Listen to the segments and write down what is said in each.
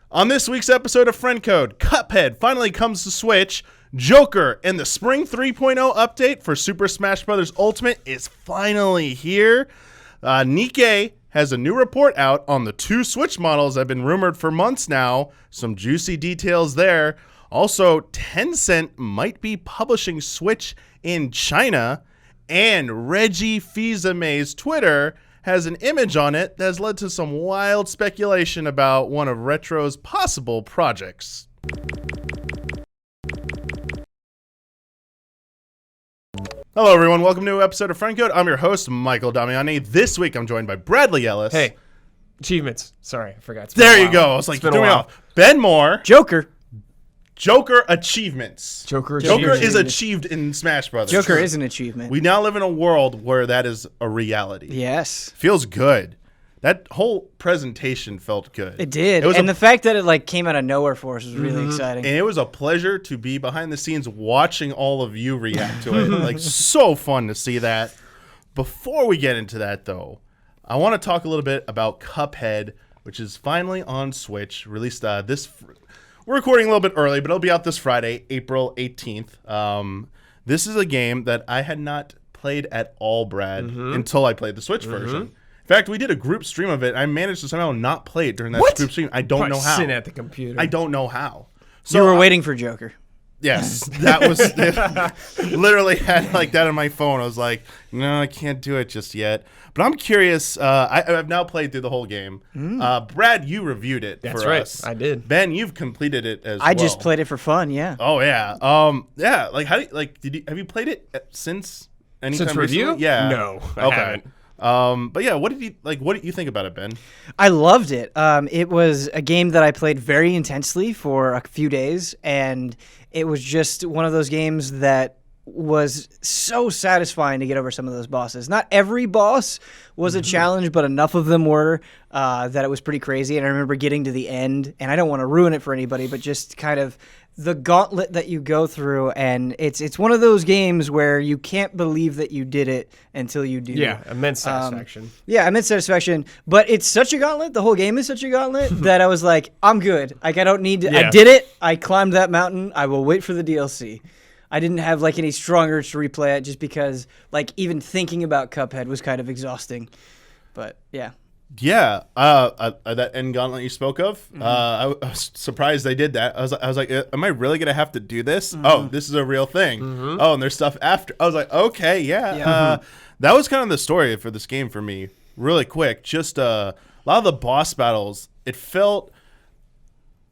On this week's episode of Friend Code, Cuphead finally comes to Switch, Joker and the Spring 3.0 update for Super Smash Bros. Ultimate is finally here. Nikkei has a new report out on the two Switch models that have been rumored for months now. Some juicy details there. Also, Tencent might be publishing Switch in China, and Reggie Fils-Aime's Twitter has an image on it that has led to some wild speculation about one of Retro's possible projects. Hello, everyone. Welcome to a new episode of Friend Code. I'm your host, Michael Damiani. This week, I'm joined by Bradley Ellis. Hey, achievements. Sorry, I forgot. There you go. I was like, threw me off. Ben Moore. Joker achievements. Joker is achieved in Smash Brothers. Joker is an achievement. We now live in a world where that is a reality. Yes. Feels good. That whole presentation felt good. It did. And the fact that it came out of nowhere for us was really exciting. And it was a pleasure to be behind the scenes watching all of you react to it. So fun to see that. Before we get into that, though, I want to talk a little bit about Cuphead, which is finally on Switch, released we're recording a little bit early, but it'll be out this Friday, April 18th. This is a game that I had not played at all, Brad, until I played the Switch version. In fact, we did a group stream of it. I managed to somehow not play it during that group stream. I don't know how. Sitting at the computer. I don't know how. So you were waiting for Joker. Yes, that was literally had that on my phone. I was like, no, I can't do it just yet. But I'm curious. I've now played through the whole game. Brad, you reviewed it for us. That's right, I did. Ben, you've completed it as well. I just played it for fun. Yeah. Oh yeah. Yeah. Have you played it since any since time review? Recently? Yeah. No, I haven't. But yeah, what did you think about it, Ben? I loved it. It was a game that I played very intensely for a few days, and it was just one of those games that was so satisfying to get over some of those bosses. Not every boss was a challenge, but enough of them were that it was pretty crazy. And I remember getting to the end, and I don't want to ruin it for anybody, but just kind of the gauntlet that you go through, and it's one of those games where you can't believe that you did it until you do. Yeah, immense satisfaction. Immense satisfaction. But it's such a gauntlet. The whole game is such a gauntlet that I was like, I'm good. I don't need to. Yeah. I did it. I climbed that mountain. I will wait for the DLC. I didn't have any strong urge to replay it just because even thinking about Cuphead was kind of exhausting. But yeah. Yeah, that end gauntlet you spoke of, I was surprised they did that. I was like, am I really gonna have to do this? Oh, this is a real thing. Oh, and there's stuff after. I was like, okay, yeah. That was kind of the story for this game for me. Really quick, just a lot of the boss battles. I felt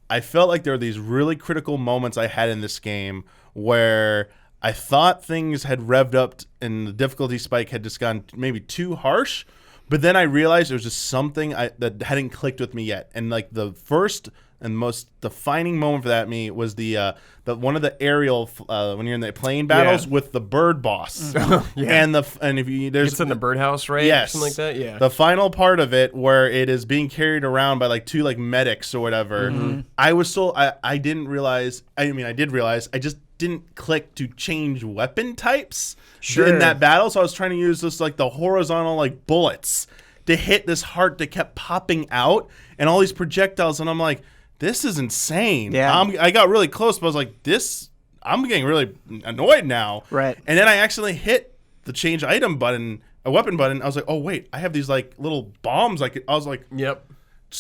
like there were these really critical moments I had in this game where I thought things had revved up and the difficulty spike had just gone maybe too harsh. But then I realized there was just something that hadn't clicked with me yet. And the first and most defining moment for that me was the one of the aerial when you're in the plane battles with the bird boss. And if you it's in the birdhouse, right? Yes, something like that. Yeah. The final part of it where it is being carried around by two medics or whatever. I didn't realize. I mean, I did realize. I just didn't click to change weapon types in that battle, so I was trying to use this the horizontal bullets to hit this heart that kept popping out and all these projectiles, and I'm like, this is insane. Yeah. I got really close, but I was like, I'm getting really annoyed now. Right. And then I accidentally hit the change item button, a weapon button. I was like, oh wait, I have these little bombs. I was like, yep.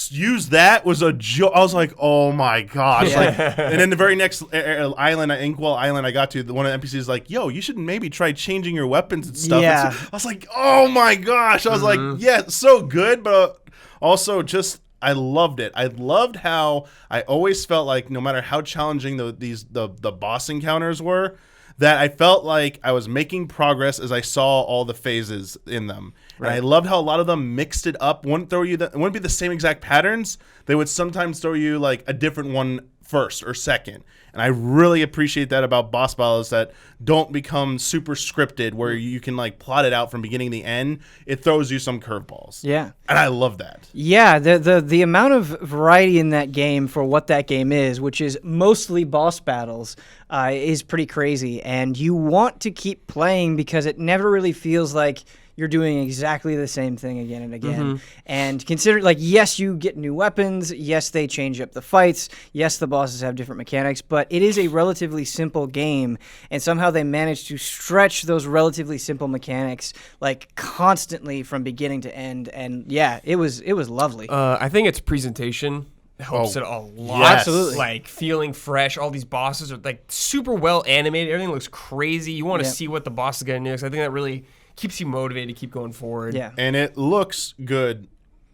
Use that was a joke. I was like, oh my gosh. Yeah. And then the very next island, Inkwell Island I got to, one of the NPCs is like, yo, you should maybe try changing your weapons and stuff. Yeah. I was like, oh my gosh. I was like, yeah, it's so good, but also just I loved it. I loved how I always felt like no matter how challenging the boss encounters were, that I felt like I was making progress as I saw all the phases in them. Right. And I loved how a lot of them mixed it up. It wouldn't be the same exact patterns. They would sometimes throw you a different one first or second. And I really appreciate that about boss battles that don't become super scripted where you can plot it out from beginning to end. It throws you some curveballs. Yeah. And I love that. Yeah, the amount of variety in that game for what that game is, which is mostly boss battles, is pretty crazy. And you want to keep playing because it never really feels like you're doing exactly the same thing again and again. And consider, like, yes, you get new weapons. Yes, they change up the fights. Yes, the bosses have different mechanics, but it is a relatively simple game, and somehow they managed to stretch those relatively simple mechanics like constantly from beginning to end. And yeah, it was lovely. I think its presentation helps it a lot. Yes. Absolutely. Like feeling fresh. All these bosses are like super well animated. Everything looks crazy. You want to see what the boss is going to do. So I think that really keeps you motivated to keep going forward. Yeah. And it looks good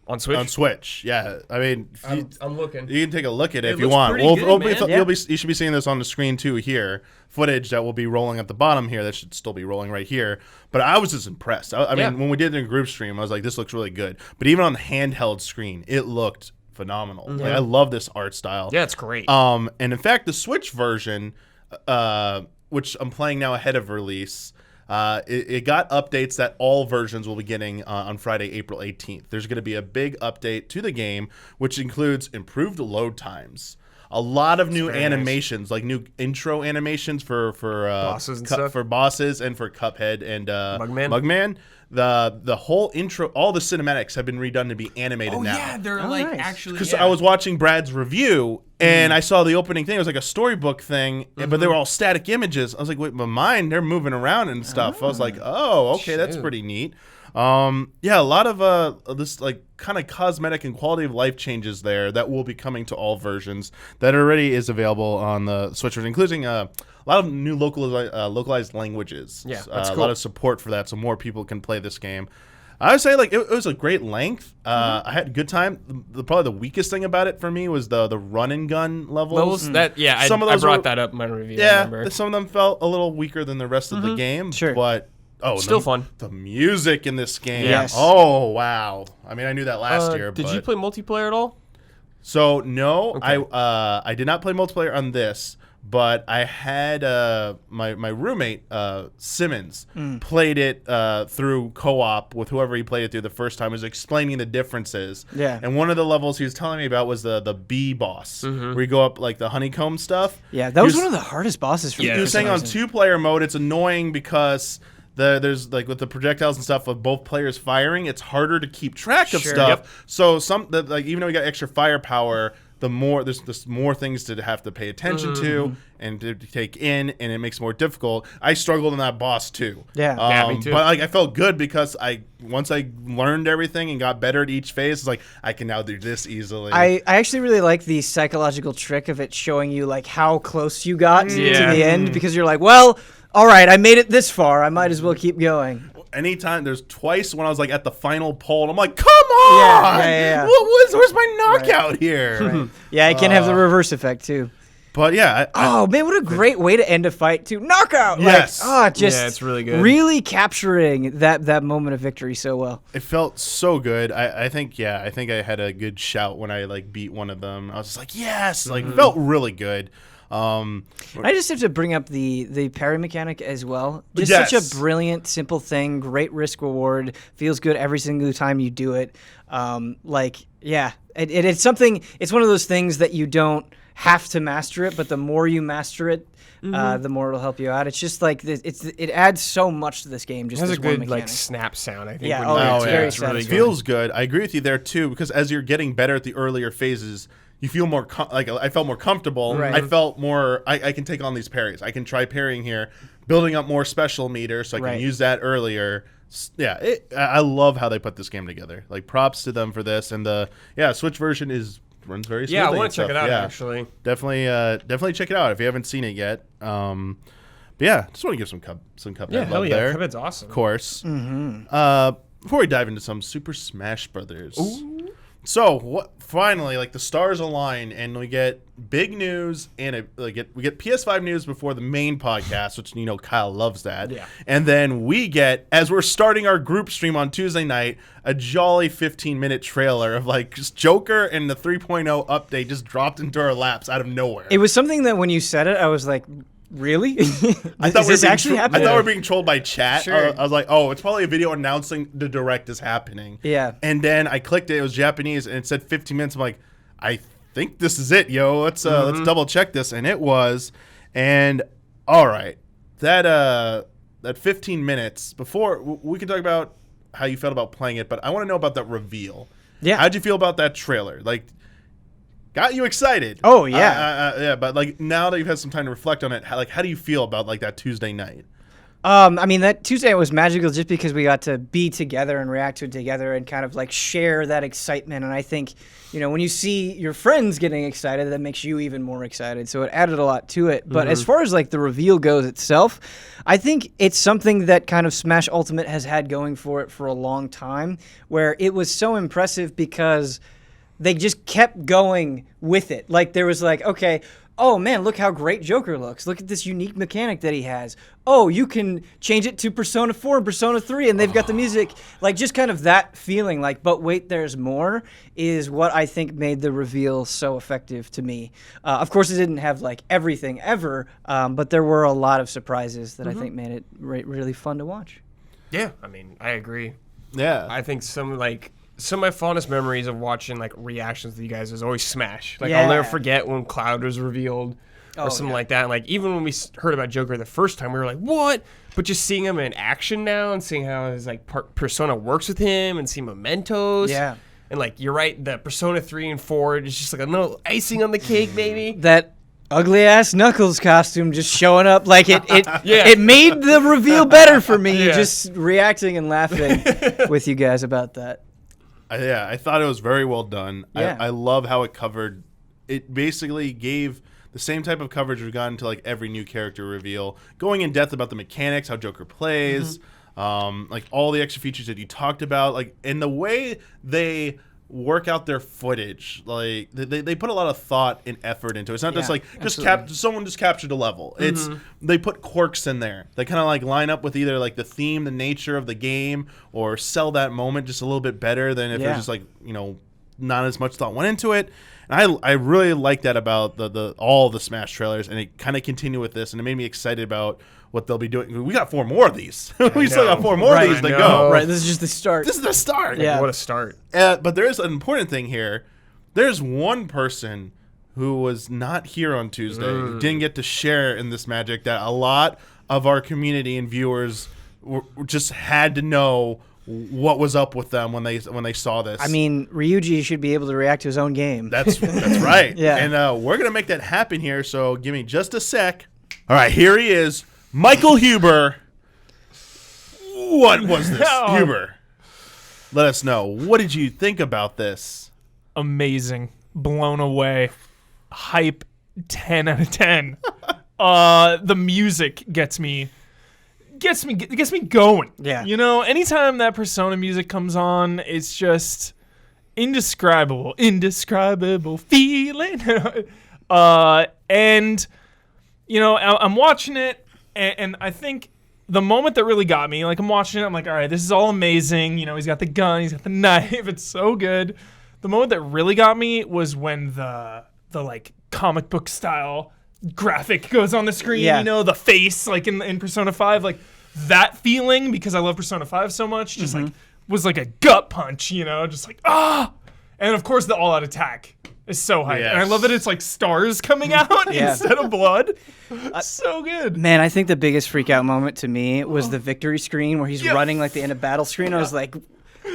On Switch? on Switch. Yeah. I mean, I'm looking. you can take a look at it if you looks want. pretty good, man. You should be seeing this on the screen too here. Footage that will be rolling at the bottom here. That should still be rolling right here. But I was just impressed. I mean, when we did it in group stream, I was like, this looks really good. But even on the handheld screen, it looked phenomenal. Like, I love this art style. Yeah, it's great. And in fact, the Switch version, which I'm playing now ahead of release, it got updates that all versions will be getting on Friday, April 18th. There's going to be a big update to the game, which includes improved load times. A lot of new animations, like new intro animations for Bosses and stuff. for bosses and for Cuphead and Mugman. The whole intro, all the cinematics have been redone to be animated now. Yeah, they're nice. actually. Because I was watching Brad's review and I saw the opening thing. It was like a storybook thing, but they were all static images. I was like, wait, but mine, they're moving around and stuff. I was like, oh, okay, that's pretty neat. Yeah, a lot of this like kind of cosmetic and quality of life changes there that will be coming to all versions. That already is available on the Switch version, including a lot of new localized languages. Yeah, that's cool. A lot of support for that, so more people can play this game. I would say like it was a great length. I had a good time. Probably the weakest thing about it for me was the run and gun levels. Some of those I brought that up in my review. Yeah, some of them felt a little weaker than the rest of the game. Sure. But still fun. The music in this game. Yes. Oh wow. I mean, I knew that last year. Did but... you play multiplayer at all? So no, okay. I did not play multiplayer on this, but I had my roommate Simmons played it through co-op with whoever he played it through the first time. He was explaining the differences. Yeah. And one of the levels he was telling me about was the bee boss, where you go up like the honeycomb stuff. Yeah, that was one of the hardest bosses for me. He was saying on 2-player mode, it's annoying because there's like with the projectiles and stuff of both players firing, it's harder to keep track of stuff. Yep. So even though we got extra firepower, there's more things to have to pay attention to and to take in, and it makes it more difficult. I struggled in that boss too. Yeah, me too. But like I felt good because once I learned everything and got better at each phase, it's like I can now do this easily. I actually really like the psychological trick of it showing you like how close you got to the end, because you're like, well, all right, I made it this far. I might as well keep going. Anytime, there's twice when I was like at the final pole, and I'm like, come on! Yeah. Where's my knockout here? Right. Yeah, it can have the reverse effect too. But yeah. Man, what a great way to end a fight too. Knockout! Yes. It's really good. Really capturing that moment of victory so well. It felt so good. I think I had a good shout when I like beat one of them. I was just like, yes! Like, it felt really good. I just have to bring up the parry mechanic as well. Just such a brilliant, simple thing. Great risk reward. Feels good every single time you do it. It's something. It's one of those things that you don't have to master it, but the more you master it, the more it'll help you out. It's just like it adds so much to this game. Just it has this a good one like snap sound. I think. Yeah. It's very satisfying. It feels good. I agree with you there too, because as you're getting better at the earlier phases, you feel more I felt more comfortable. Right. I felt more. I can take on these parries. I can try parrying here, building up more special meter, so I can use that earlier. Yeah, I love how they put this game together. Like, props to them for this, and the Switch version runs very smoothly. Yeah, I want to check it out actually. Definitely check it out if you haven't seen it yet. But yeah, just want to give some Cuphead love there. Cuphead's awesome. Of course. Before we dive into some Super Smash Brothers. Ooh. So finally, like, the stars align, and we get big news, and we get PS5 news before the main podcast, which Kyle loves that. Yeah. And then we get, as we're starting our group stream on Tuesday night, a jolly 15-minute trailer of like just Joker and the 3.0 update just dropped into our laps out of nowhere. It was something that when you said it, I was like, really? I thought this actually happening? I thought we were being trolled by chat. Sure. I was like, oh, it's probably a video announcing the direct is happening. Yeah. And then I clicked it. It was Japanese, and it said 15 minutes. I'm like, I think this is it, yo. Let's double check this, and it was. And all right, that 15 minutes before we can talk about how you felt about playing it, but I want to know about that reveal. Yeah. How'd you feel about that trailer? Like, got you excited? Oh, yeah. Yeah. But like now that you've had some time to reflect on it, how do you feel about like that Tuesday night? I mean, that Tuesday was magical just because we got to be together and react to it together and kind of like share that excitement. And I think, when you see your friends getting excited, that makes you even more excited. So it added a lot to it. But as far as like the reveal goes itself, I think it's something that kind of Smash Ultimate has had going for it for a long time, where it was so impressive because they just kept going with it. Like there was like, okay, oh man, look how great Joker looks. Look at this unique mechanic that he has. Oh, you can change it to Persona 4 and Persona 3, and they've got the music. Like just kind of that feeling like, but wait, there's more, is what I think made the reveal so effective to me. Of course, it didn't have like everything ever, but there were a lot of surprises that I think made it really fun to watch. Yeah, I mean, I agree. Yeah. I think some of my fondest memories of watching like reactions to you guys is always Smash. Like Yeah. I'll never forget when Cloud was revealed or something like that. Like even when we heard about Joker the first time, we were like, "What?" But just seeing him in action now and seeing how his like persona works with him and seeing mementos. Yeah. And like you're right, the Persona 3 and 4 is just like a little icing on the cake, maybe. That ugly ass Knuckles costume just showing up, like it made the reveal better for me. Yeah. Just reacting and laughing with you guys about that. I thought it was very well done. Yeah. I love how it covered. It basically gave the same type of coverage we've gotten to like every new character reveal, going in depth about the mechanics, how Joker plays, like all the extra features that you talked about, like in the way they work out their footage. Like they put a lot of thought and effort into it. It's not just like someone just captured a level. It's they put quirks in there. They kind of like line up with either like the theme, the nature of the game, or sell that moment just a little bit better than if it was just like not as much thought went into it. And I really like that about all the Smash trailers, and it kind of continued with this, and it made me excited about what they'll be doing. We got 4 more of these. We still got 4 more of these to go. Right, this is just the start. This is the start. Yeah. What a start. But there is an important thing here. There's one person who was not here on Tuesday, who didn't get to share in this magic, that a lot of our community and viewers just had to know what was up with them when they saw this. I mean, Ryuji should be able to react to his own game. That's right. Yeah. And we're going to make that happen here, so give me just a sec. All right, here he is. Michael Huber. What was this? Huber, let us know. What did you think about this? Amazing. Blown away. Hype 10 out of 10. The music gets me going. Yeah. Anytime that Persona music comes on, it's just indescribable feeling. And I'm watching it, and I think the moment that really got me, like I'm watching it, I'm like, all right, this is all amazing. He's got the gun, he's got the knife, it's so good. The moment that really got me was when the like comic book style graphic goes on the screen. Yeah. The face like in Persona 5, like that feeling, because I love Persona 5 so much, just like was like a gut punch. Just like and of course the all-out attack is so hype. Yes. And I love that it's like stars coming out instead of blood. So good. Man, I think the biggest freak out moment to me was the victory screen where he's running like the end of battle screen. I was like,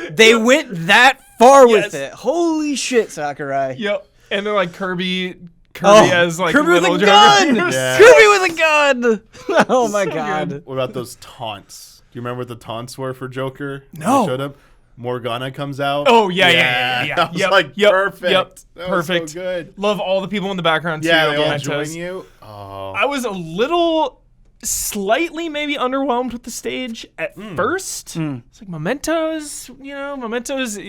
they went that far with it. Holy shit, Sakurai. Yep. And they're like Kirby as like Kirby with little a gun. Joker. Yeah. Kirby with a gun. Oh my god. good. What about those taunts? Do you remember what the taunts were for Joker? No. They showed up. Morgana comes out. Oh yeah. I was Yep, like, yep, perfect. Yep. That was Perfect. so good. Love all the people in the background too. Yeah, they all Mementos. join you. Oh. I was a little slightly maybe underwhelmed with the stage at first. It's like Mementos, Mementos.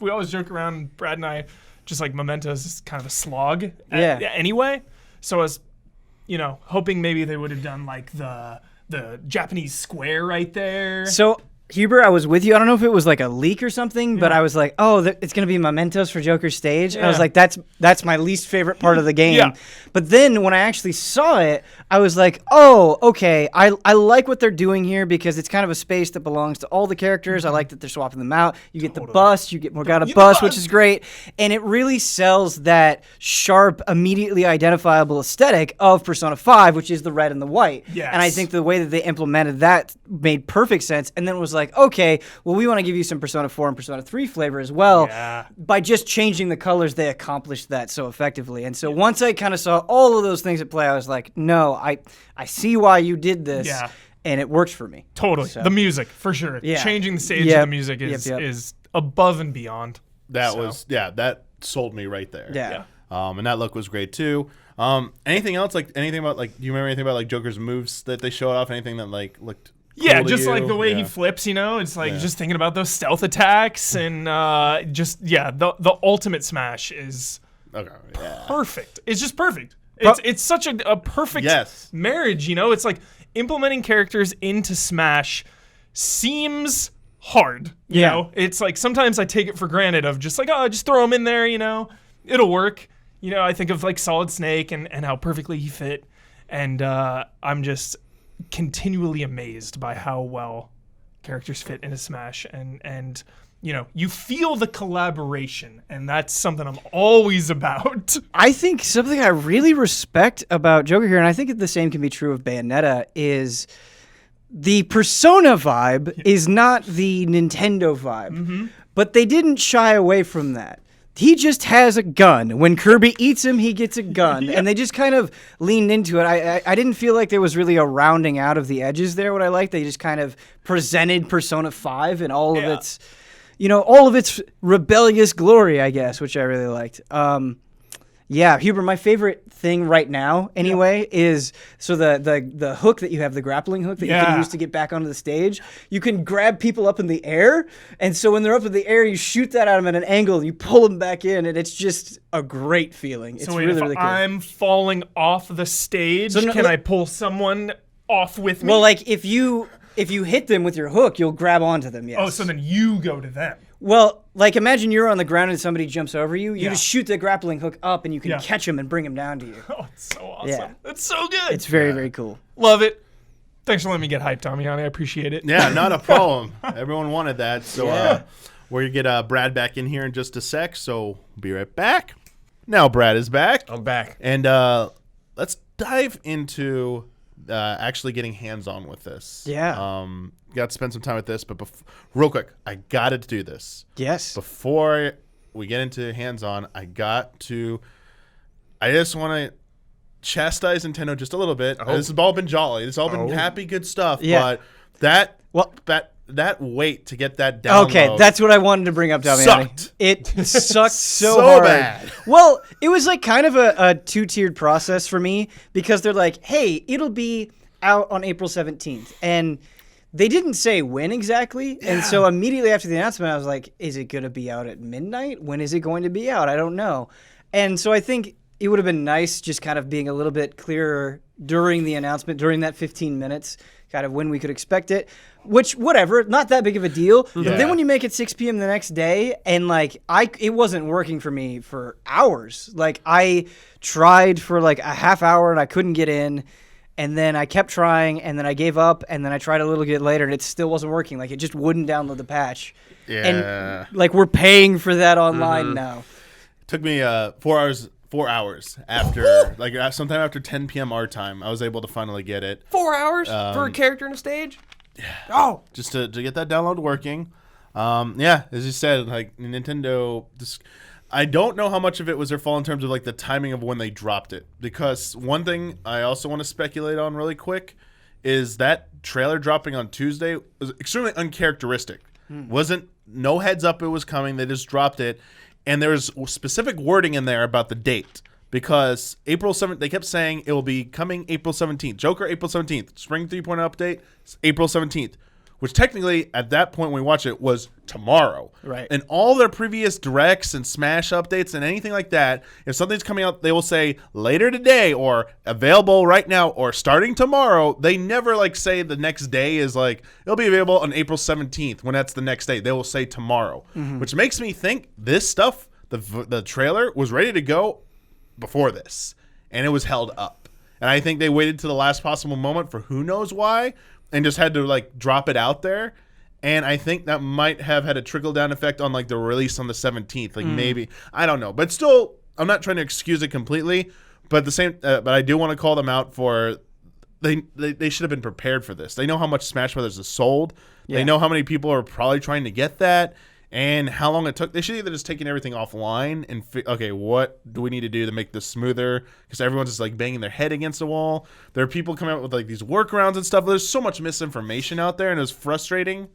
We always joke around, Brad and I, just like Mementos is kind of a slog. Anyway, so I was, hoping maybe they would have done like the Japanese square right there. So, Huber, I was with you. I don't know if it was like a leak or something, but I was like, oh, it's going to be mementos for Joker's stage. I was like, that's my least favorite part of the game. Yeah. But then when I actually saw it, I was like, oh, okay. I like what they're doing here because it's kind of a space that belongs to all the characters. I like that they're swapping them out. You get the bust, you get Morgana bust, which is great. And it really sells that sharp, immediately identifiable aesthetic of Persona 5, which is the red and the white. Yes. And I think the way that they implemented that made perfect sense. And then it was like, like, okay, well, we want to give you some Persona 4 and Persona 3 flavor as well. Yeah. By just changing the colors, they accomplished that so effectively. And so once I kind of saw all of those things at play, I was like, no, I see why you did this. Yeah. And it works for me. Totally. So. The music, for sure. Yeah. Changing the stage Yep. of the music is Yep. is above and beyond. That sold me right there. Yeah. And that look was great too. Anything else? Like anything about like? Do you remember anything about like Joker's moves that they showed off? Anything that like looked? Yeah, cool to just you? like the way he Yeah. flips, it's like just thinking about those stealth attacks and the ultimate smash is Okay. Yeah. perfect. It's just perfect. It's such a perfect marriage, It's like implementing characters into Smash seems hard, you know? It's like sometimes I take it for granted of just like, just throw them in there, it'll work. I think of like Solid Snake and how perfectly he fit. And I'm just continually amazed by how well characters fit into Smash. And you feel the collaboration, and that's something I'm always about. I think something I really respect about Joker here, and I think the same can be true of Bayonetta, is the Persona vibe is not the Nintendo vibe. But they didn't shy away from that. He just has a gun. When Kirby eats him, he gets a gun. And they just kind of leaned into it. I didn't feel like there was really a rounding out of the edges there, what I liked. They just kind of presented Persona 5 and all of its... all of its rebellious glory, I guess, which I really liked. Huber, my favorite thing right now, anyway, is the hook that you have, the grappling hook that you can use to get back onto the stage. You can grab people up in the air, and so when they're up in the air, you shoot that at them at an angle, and you pull them back in, and it's just a great feeling. It's really, really cool. I'm falling off the stage, can I pull someone off with me? Well, like, if you hit them with your hook, you'll grab onto them, yes. Oh, so then you go to them. Well, like, imagine you're on the ground and somebody jumps over you. You just shoot the grappling hook up, and you can catch them and bring them down to you. Oh, it's so awesome. Yeah. That's so good. It's very, very cool. Love it. Thanks for letting me get hyped, Damiani. I appreciate it. Yeah, not a problem. Everyone wanted that. So we're going to get Brad back in here in just a sec. So we'll be right back. Now Brad is back. I'm back. And let's dive into actually getting hands-on with this. Yeah. Got to spend some time with this, but real quick, I got to do this. Yes. Before we get into hands-on, I just want to chastise Nintendo just a little bit. Oh. This has all been jolly. This has all been happy, good stuff. Yeah. But that wait to get that download. Okay, that's what I wanted to bring up, Damiani. Sucked. It sucked so So hard. bad. Well, it was like kind of a two-tiered process for me because they're like, hey, it'll be out on April 17th. And they didn't say when exactly. Yeah. And so immediately after the announcement, I was like, is it going to be out at midnight? When is it going to be out? I don't know. And so I think it would have been nice just kind of being a little bit clearer during the announcement, during that 15 minutes, kind of when we could expect it. Which, whatever, not that big of a deal. Yeah. But then when you make it 6 p.m. the next day, and like it wasn't working for me for hours. Like I tried for like a half hour and I couldn't get in. And then I kept trying, and then I gave up, and then I tried a little bit later, and it still wasn't working. Like, it just wouldn't download the patch. Yeah. And, like, we're paying for that online now. It took me 4 hours after, like, sometime after 10 p.m. our time, I was able to finally get it. 4 hours for a character in a stage? Yeah. Oh. Just to get that download working. As you said, like, Nintendo... I don't know how much of it was their fault in terms of like the timing of when they dropped it. Because one thing I also want to speculate on really quick is that trailer dropping on Tuesday was extremely uncharacteristic. Wasn't no heads up it was coming. They just dropped it. And there's specific wording in there about the date. Because April 7th, they kept saying it will be coming April 17th. Joker, April 17th. Spring 3.0 update, April 17th. Which technically, at that point when we watch it, was tomorrow. Right. And all their previous directs and Smash updates and anything like that, if something's coming out, they will say later today or available right now or starting tomorrow. They never like say the next day is like, it'll be available on April 17th when that's the next day. They will say tomorrow. Which makes me think this stuff, the trailer, was ready to go before this. And it was held up. And I think they waited to the last possible moment for who knows why. And just had to like drop it out there, and I think that might have had a trickle down effect on like the release on the 17th. Like maybe I don't know, but still, I'm not trying to excuse it completely. But the same, but I do want to call them out for they should have been prepared for this. They know how much Smash Brothers is sold. They know how many people are probably trying to get that and how long it took. They should either just taking everything offline and okay, what do we need to do to make this smoother? Because everyone's just like banging their head against the wall. There are people coming out with like these workarounds and stuff. There's so much misinformation out there, and it was frustrating.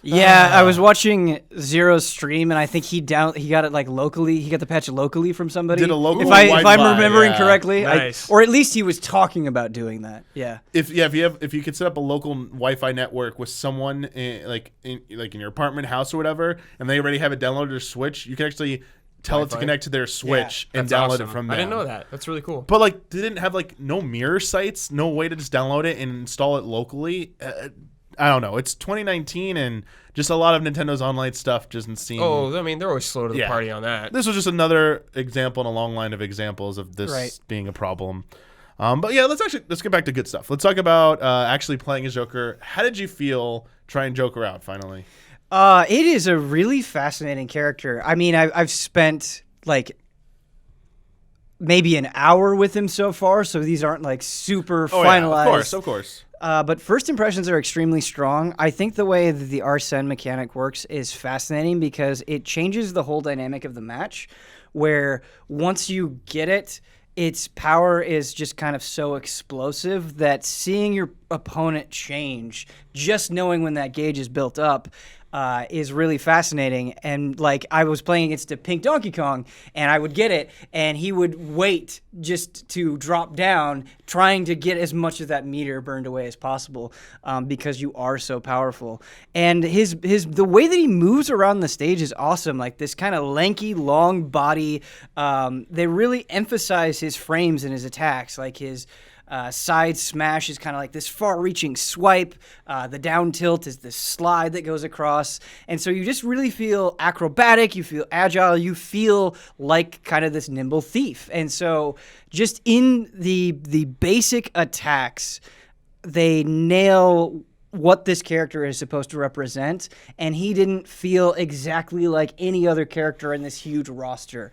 Yeah, I was watching Zero's stream, and I think he got it like locally. He got the patch locally from somebody. Did a local if Wi-Fi, I'm remembering correctly, Nice. or at least he was talking about doing that. Yeah. If you could set up a local Wi-Fi network with someone in your apartment, house, or whatever, and they already have it downloaded or Switch, you can actually tell it to Wi-Fi? connect to their Switch and That's download awesome. it from I them. didn't know that. That's really cool. But like, they didn't have like no mirror sites, no way to just download it and install it locally. I don't know. It's 2019, and just a lot of Nintendo's online stuff doesn't seem. Oh, I mean, they're always slow to the party on that. This was just another example in a long line of examples of this being a problem. But yeah, let's get back to good stuff. Let's talk about actually playing as Joker. How did you feel trying Joker out finally? It is a really fascinating character. I mean, I've spent like maybe an hour with him so far, so these aren't like super finalized. Yeah, of course. But first impressions are extremely strong. I think the way that the Arsene mechanic works is fascinating because it changes the whole dynamic of the match, where once you get it, its power is just kind of so explosive that seeing your opponent change, just knowing when that gauge is built up, is really fascinating. And like, I was playing against a pink Donkey Kong, and I would get it, and he would wait just to drop down, trying to get as much of that meter burned away as possible, because you are so powerful. And the way that he moves around the stage is awesome. Like this kind of lanky, long body. They really emphasize his frames and his attacks, like his side smash is kind of like this far-reaching swipe. The down tilt is this slide that goes across. And so you just really feel acrobatic, you feel agile, you feel like kind of this nimble thief. And so just in the basic attacks, they nail what this character is supposed to represent, and he didn't feel exactly like any other character in this huge roster,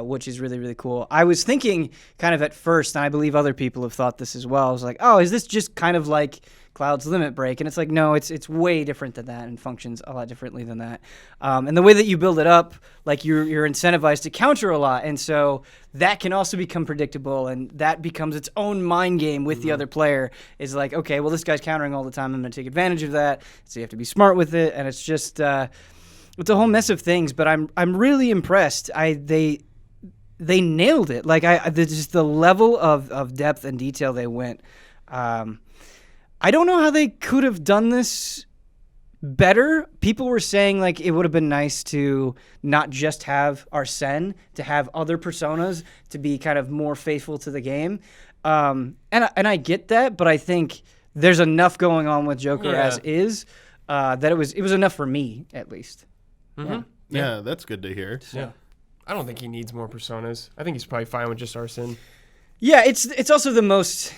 which is really, really cool. I was thinking kind of at first, and I believe other people have thought this as well, I was like, oh, is this just kind of like Cloud's Limit Break? And it's like, no, it's way different than that and functions a lot differently than that. And the way that you build it up, like you're incentivized to counter a lot, and so that can also become predictable, and that becomes its own mind game with the other player. Is like, okay, well, this guy's countering all the time, I'm going to take advantage of that, so you have to be smart with it, and it's just it's a whole mess of things. But I'm really impressed. They nailed it. Like just the level of depth and detail they went. I don't know how they could have done this better. People were saying like it would have been nice to not just have Arsene, to have other personas to be kind of more faithful to the game. And I get that, but I think there's enough going on with Joker as is that it was enough for me at least. Mm-hmm. Yeah, that's good to hear. Yeah. I don't think he needs more personas. I think he's probably fine with just Arsene. Yeah, it's also the most,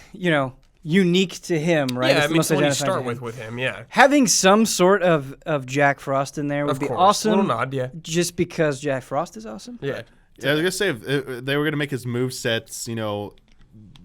unique to him, right? Yeah, It's I the mean, most it's what you identifying start to with him, yeah. Having some sort of Jack Frost in there would Of be course. awesome. A little nod, yeah. Just because Jack Frost is awesome. Yeah. Yeah, I was gonna say if they were gonna make his move sets,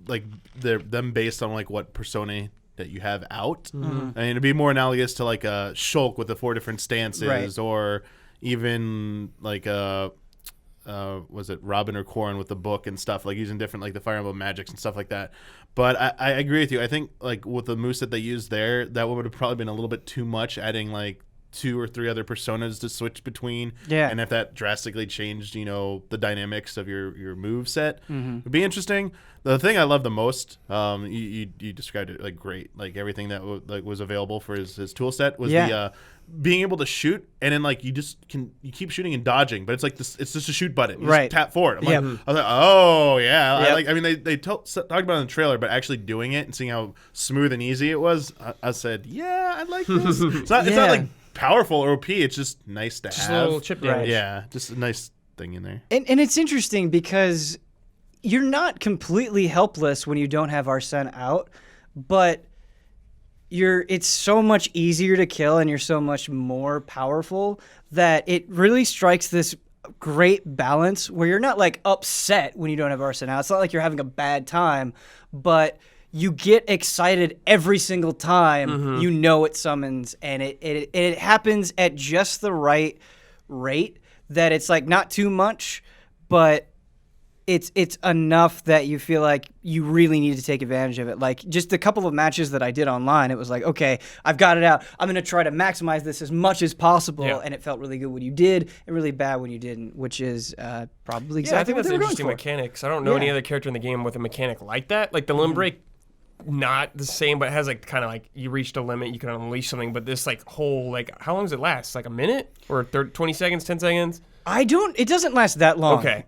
like them based on like what persona that you have out. Mm-hmm. I mean, it'd be more analogous to like a Shulk with the 4 different stances, Right. or even like was it Robin or Corrin with the book and stuff, like using different like the Fire Emblem magics and stuff like that. But I agree with you. I think like with the moveset they used there, that would have probably been a little bit too much, adding like 2 or 3 other personas to switch between. Yeah. And if that drastically changed, the dynamics of your move set, it'd be interesting. The thing I love the most, you described it like great, like everything that was available for his tool set was the being able to shoot, and then like you keep shooting and dodging, but it's like this, it's just a shoot button. You Right. just tap forward. I was like, oh yeah. They talked about it in the trailer, but actually doing it and seeing how smooth and easy it was, I said, yeah, I like this. It's not like powerful or OP. It's just nice to Just have. a little chip damage. Right. Yeah, just a nice thing in there. And it's interesting because you're not completely helpless when you don't have Arsene out, but it's so much easier to kill and you're so much more powerful that it really strikes this great balance where you're not like upset when you don't have Arsene out. It's not like you're having a bad time, but you get excited every single time you know it summons, and it happens at just the right rate that it's like not too much, but it's enough that you feel like you really need to take advantage of it. Like just a couple of matches that I did online, it was like, okay, I've got it out. I'm going to try to maximize this as much as possible. Yeah. And it felt really good when you did and really bad when you didn't, which is probably exactly I think what that's they an were interesting going for. mechanics. I don't know any other character in the game with a mechanic like that. Like the limb break, not the same, but it has like kind of like you reached a limit, you can unleash something. But this like whole, like, how long does it last? Like a minute or 20 seconds, 10 seconds? It doesn't last that long. Okay.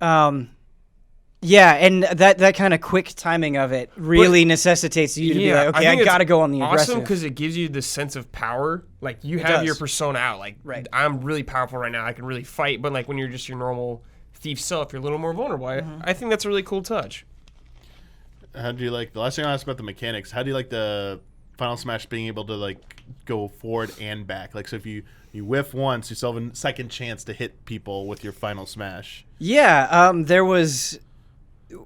Yeah, and that kind of quick timing of it really necessitates you to be like, okay, I got to go on the aggressive. Awesome because it gives you this sense of power. Like you have your persona out. Like I'm really powerful right now. I can really fight. But like when you're just your normal thief self, you're a little more vulnerable. I think that's a really cool touch. How do you like the last thing I asked about the mechanics? How do you like the Final Smash being able to like go forward and back? Like so if you whiff once, you still have a second chance to hit people with your Final Smash. Yeah, there was.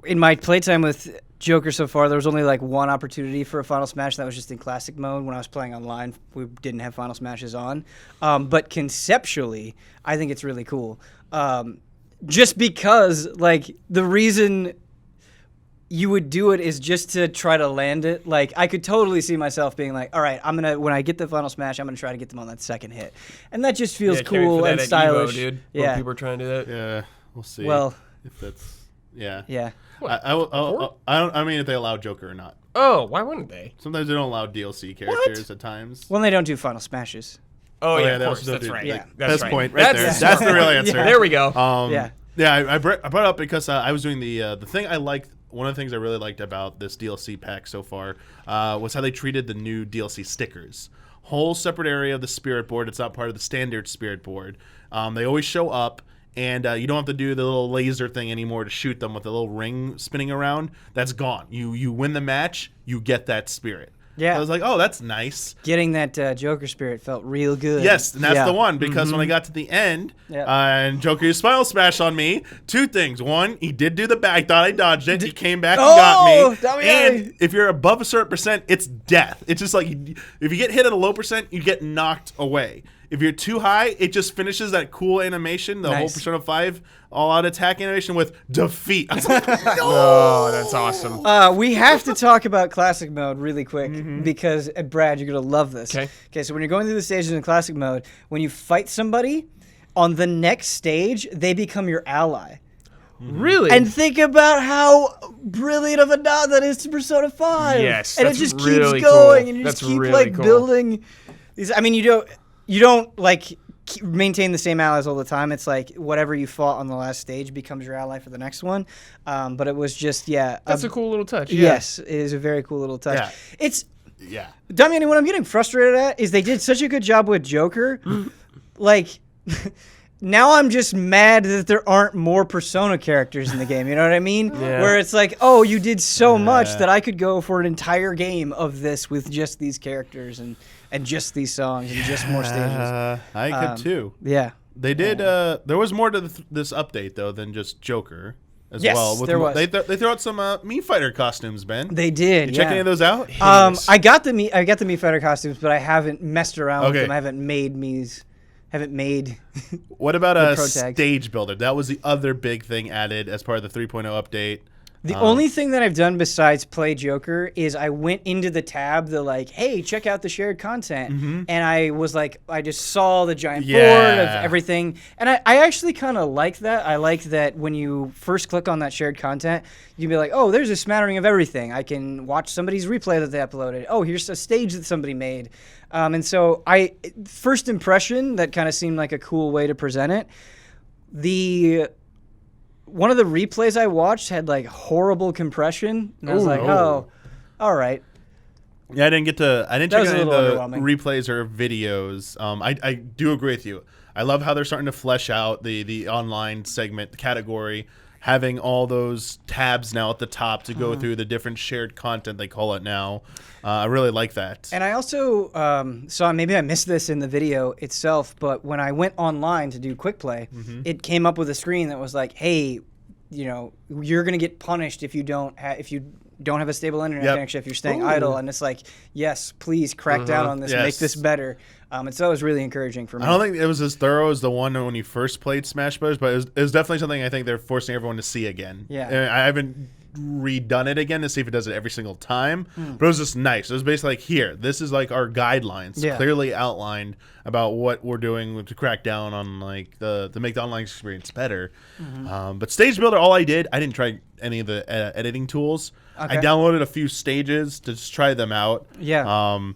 In my playtime with Joker so far, there was only like one opportunity for a Final Smash. That was just in Classic mode. When I was playing online, we didn't have Final Smashes on. But conceptually, I think it's really cool. Just because, like, the reason you would do it is just to try to land it. Like, I could totally see myself being like, all right, when I get the Final Smash, I'm going to try to get them on that second hit. And that just feels cool and stylish. Evo, dude. When people are trying to do that. Yeah, we'll see. Well, if that's... Yeah. Yeah. I mean, if they allow Joker or not. Oh, why wouldn't they? Sometimes they don't allow DLC characters at times. Well, they don't do Final Smashes. Oh yeah, of course. That's right. Yeah. That's right. Point right there. That's the real answer. Yeah. There we go. I brought it up because I was doing the thing I liked. One of the things I really liked about this DLC pack so far was how they treated the new DLC stickers. Whole separate area of the Spirit board. It's not part of the standard Spirit board. They always show up. And you don't have to do the little laser thing anymore to shoot them with the little ring spinning around. That's gone. You win the match, you get that spirit. Yeah. So I was like, oh, that's nice. Getting that Joker spirit felt real good. Yes, and that's the one. Because when I got to the end, and Joker used Final Smash on me, two things. One, he did do the back. I thought I dodged it. He came back and got me. And if you're above a certain percent, it's death. It's just like, if you get hit at a low percent, you get knocked away. If you're too high, it just finishes that cool animation, the whole Persona 5 all-out attack animation with defeat. I was like, no! Oh, that's awesome. We have to talk about Classic mode really quick because, Brad, you're going to love this. Okay, so when you're going through the stages in Classic mode, when you fight somebody, on the next stage, they become your ally. Really? And think about how brilliant of a nod that is to Persona 5. Yes, and that's it just really keeps going, cool. and you That's just keep really cool. building these. I mean, you don't like maintain the same allies all the time. It's like whatever you fought on the last stage becomes your ally for the next one. But it was just that's a cool little touch. Yes, it is a very cool little touch. Yeah. It's Damian, what I'm getting frustrated at is they did such a good job with Joker. Like now I'm just mad that there aren't more Persona characters in the game. You know what I mean? Yeah. Where it's like, oh, you did so much that I could go for an entire game of this with just these characters and just these songs and just more stages. I could too. Yeah. They did. There was more to this update though than just Joker as well. There was. They threw out some Mii Fighter costumes, Ben. They did. You check any of those out? I got the Mii Fighter costumes, but I haven't messed around with them. I haven't made Mii's. What about a stage builder? That was the other big thing added as part of the 3.0 update. The only thing that I've done besides play Joker is I went into the tab, hey, check out the shared content. And I was like, I just saw the giant board of everything. And I actually kind of like that. I like that when you first click on that shared content, you'd be like, oh, there's a smattering of everything. I can watch somebody's replay that they uploaded. Oh, here's a stage that somebody made. And so first impression, that kind of seemed like a cool way to present it. One of the replays I watched had like horrible compression, and I was like, "Oh, all right." Yeah, I didn't check any of the replays or videos. I do agree with you. I love how they're starting to flesh out the online segment, the category, having all those tabs now at the top to go through the different shared content they call it now. I really like that. And I also saw, maybe I missed this in the video itself, but when I went online to do quick play, it came up with a screen that was like, hey, you're going to get punished if you don't don't have a stable internet Yep. connection, if you're staying idle, and it's like, yes, please crack down on this, make this better. And so that was really encouraging for me. I don't think it was as thorough as the one when you first played Smash Bros., but it was definitely something I think they're forcing everyone to see again. Yeah. And I haven't redone it again to see if it does it every single time, but it was just nice. It was basically like, here, this is like our guidelines, clearly outlined about what we're doing to crack down on like to make the online experience better. But Stage Builder, all I didn't try any of the editing tools. I downloaded a few stages to just try them out. As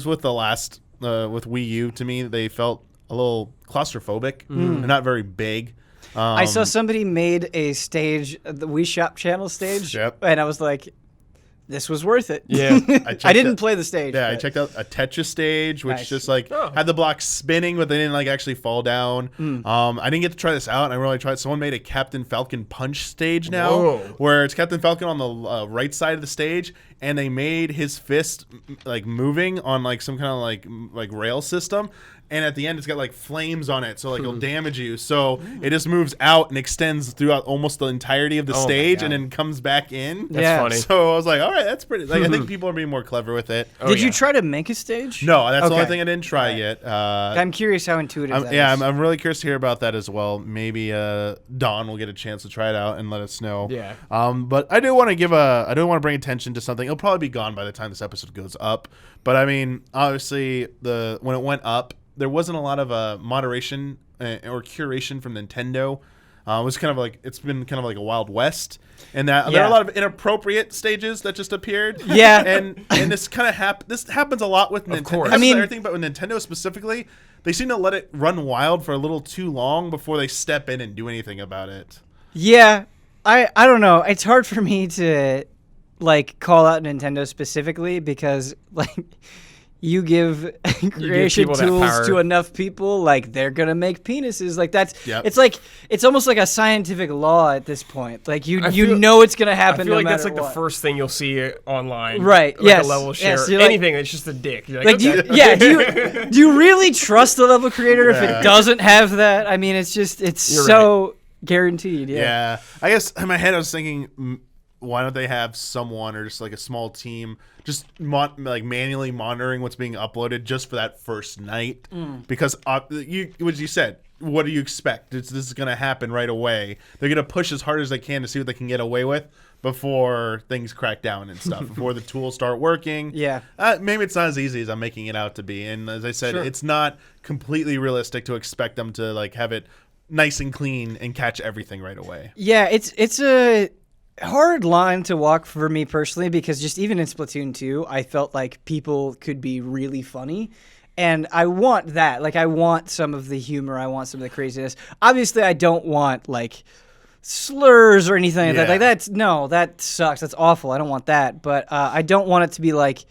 with the last with Wii U, to me they felt a little claustrophobic. They're not very big. I saw somebody made a stage, the Wii Shop channel stage, and I was like, this was worth it. Yeah. I didn't play the stage. Yeah, I checked out a Tetris stage, which just like had the blocks spinning, but they didn't like actually fall down. I didn't get to try this out. I really tried. Someone made a Captain Falcon punch stage now, where it's Captain Falcon on the right side of the stage, and they made his fist like moving on like some kind of like rail system. And at the end, it's got like flames on it, so like it'll damage you. So it just moves out and extends throughout almost the entirety of the stage, and then comes back in. That's funny. So I was like, all right, that's pretty. Like, I think people are being more clever with it. Did you try to make a stage? No, that's the only thing I didn't try yet. I'm curious how intuitive that is. I'm really curious to hear about that as well. Maybe Don will get a chance to try it out and let us know. Yeah. But I do want to bring attention to something. It'll probably be gone by the time this episode goes up. But I mean, obviously, when it went up, there wasn't a lot of moderation or curation from Nintendo. It was kind of like, it's been kind of like a Wild West, and that there are a lot of inappropriate stages that just appeared. Yeah, and this kind of this happens a lot with Nintendo. I mean, everything, but with Nintendo specifically, they seem to let it run wild for a little too long before they step in and do anything about it. Yeah, I don't know. It's hard for me to like call out Nintendo specifically because like. You give creation tools to enough people, like they're gonna make penises. Like that's it's like it's almost like a scientific law at this point. Like you know it's gonna happen. I feel no like matter that's like what. the first thing you'll see online, right? Like a level share, anything that's just a dick. You're like, do you really trust the level creator if it doesn't have that? I mean, it's so guaranteed. Yeah, I guess in my head I was thinking, why don't they have someone or just like a small team just like manually monitoring what's being uploaded just for that first night? Because what you said, what do you expect? This is going to happen right away. They're going to push as hard as they can to see what they can get away with before things crack down and stuff, before the tools start working. Yeah. Maybe it's not as easy as I'm making it out to be. And as I said, it's not completely realistic to expect them to like have it nice and clean and catch everything right away. Yeah, it's a hard line to walk for me personally because just even in Splatoon 2, I felt like people could be really funny. And I want that. Like, I want some of the humor. I want some of the craziness. Obviously, I don't want, like, slurs or anything like that. Like, that sucks. That's awful. I don't want that. But I don't want it to be, like,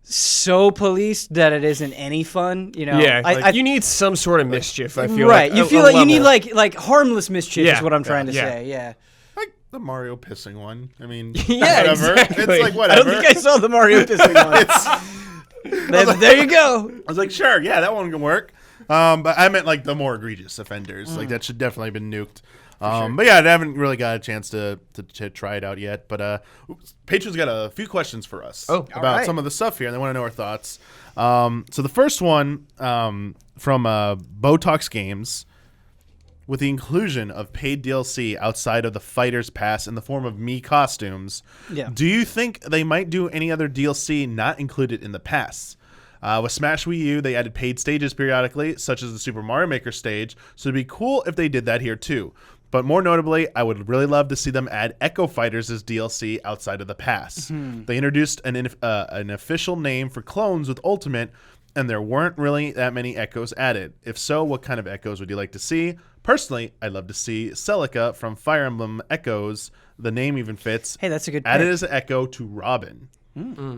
so policed that it isn't any fun, you know? Yeah, you need some sort of mischief, I feel like. Right, you feel like you need, like harmless mischief is what I'm trying to say, Like the Mario pissing one. I mean, whatever. Exactly. It's like, whatever. I don't think I saw the Mario pissing one. There you go. I was like, sure, yeah, that one can work. But I meant like the more egregious offenders. Like that should definitely have been nuked. But yeah, I haven't really got a chance to try it out yet. But patrons got a few questions for us about some of the stuff here, and they want to know our thoughts. So the first one from Botox Games. With the inclusion of paid DLC outside of the Fighter's Pass in the form of Mii costumes, do you think they might do any other DLC not included in the pass? With Smash Wii U, they added paid stages periodically, such as the Super Mario Maker stage, so it'd be cool if they did that here too. But more notably, I would really love to see them add Echo Fighters as DLC outside of the pass. They introduced an official name for clones with Ultimate, and there weren't really that many Echoes added. If so, what kind of Echoes would you like to see? Personally, I'd love to see Celica from Fire Emblem Echoes. The name even fits. Hey, that's a good added pick. as an Echo to Robin.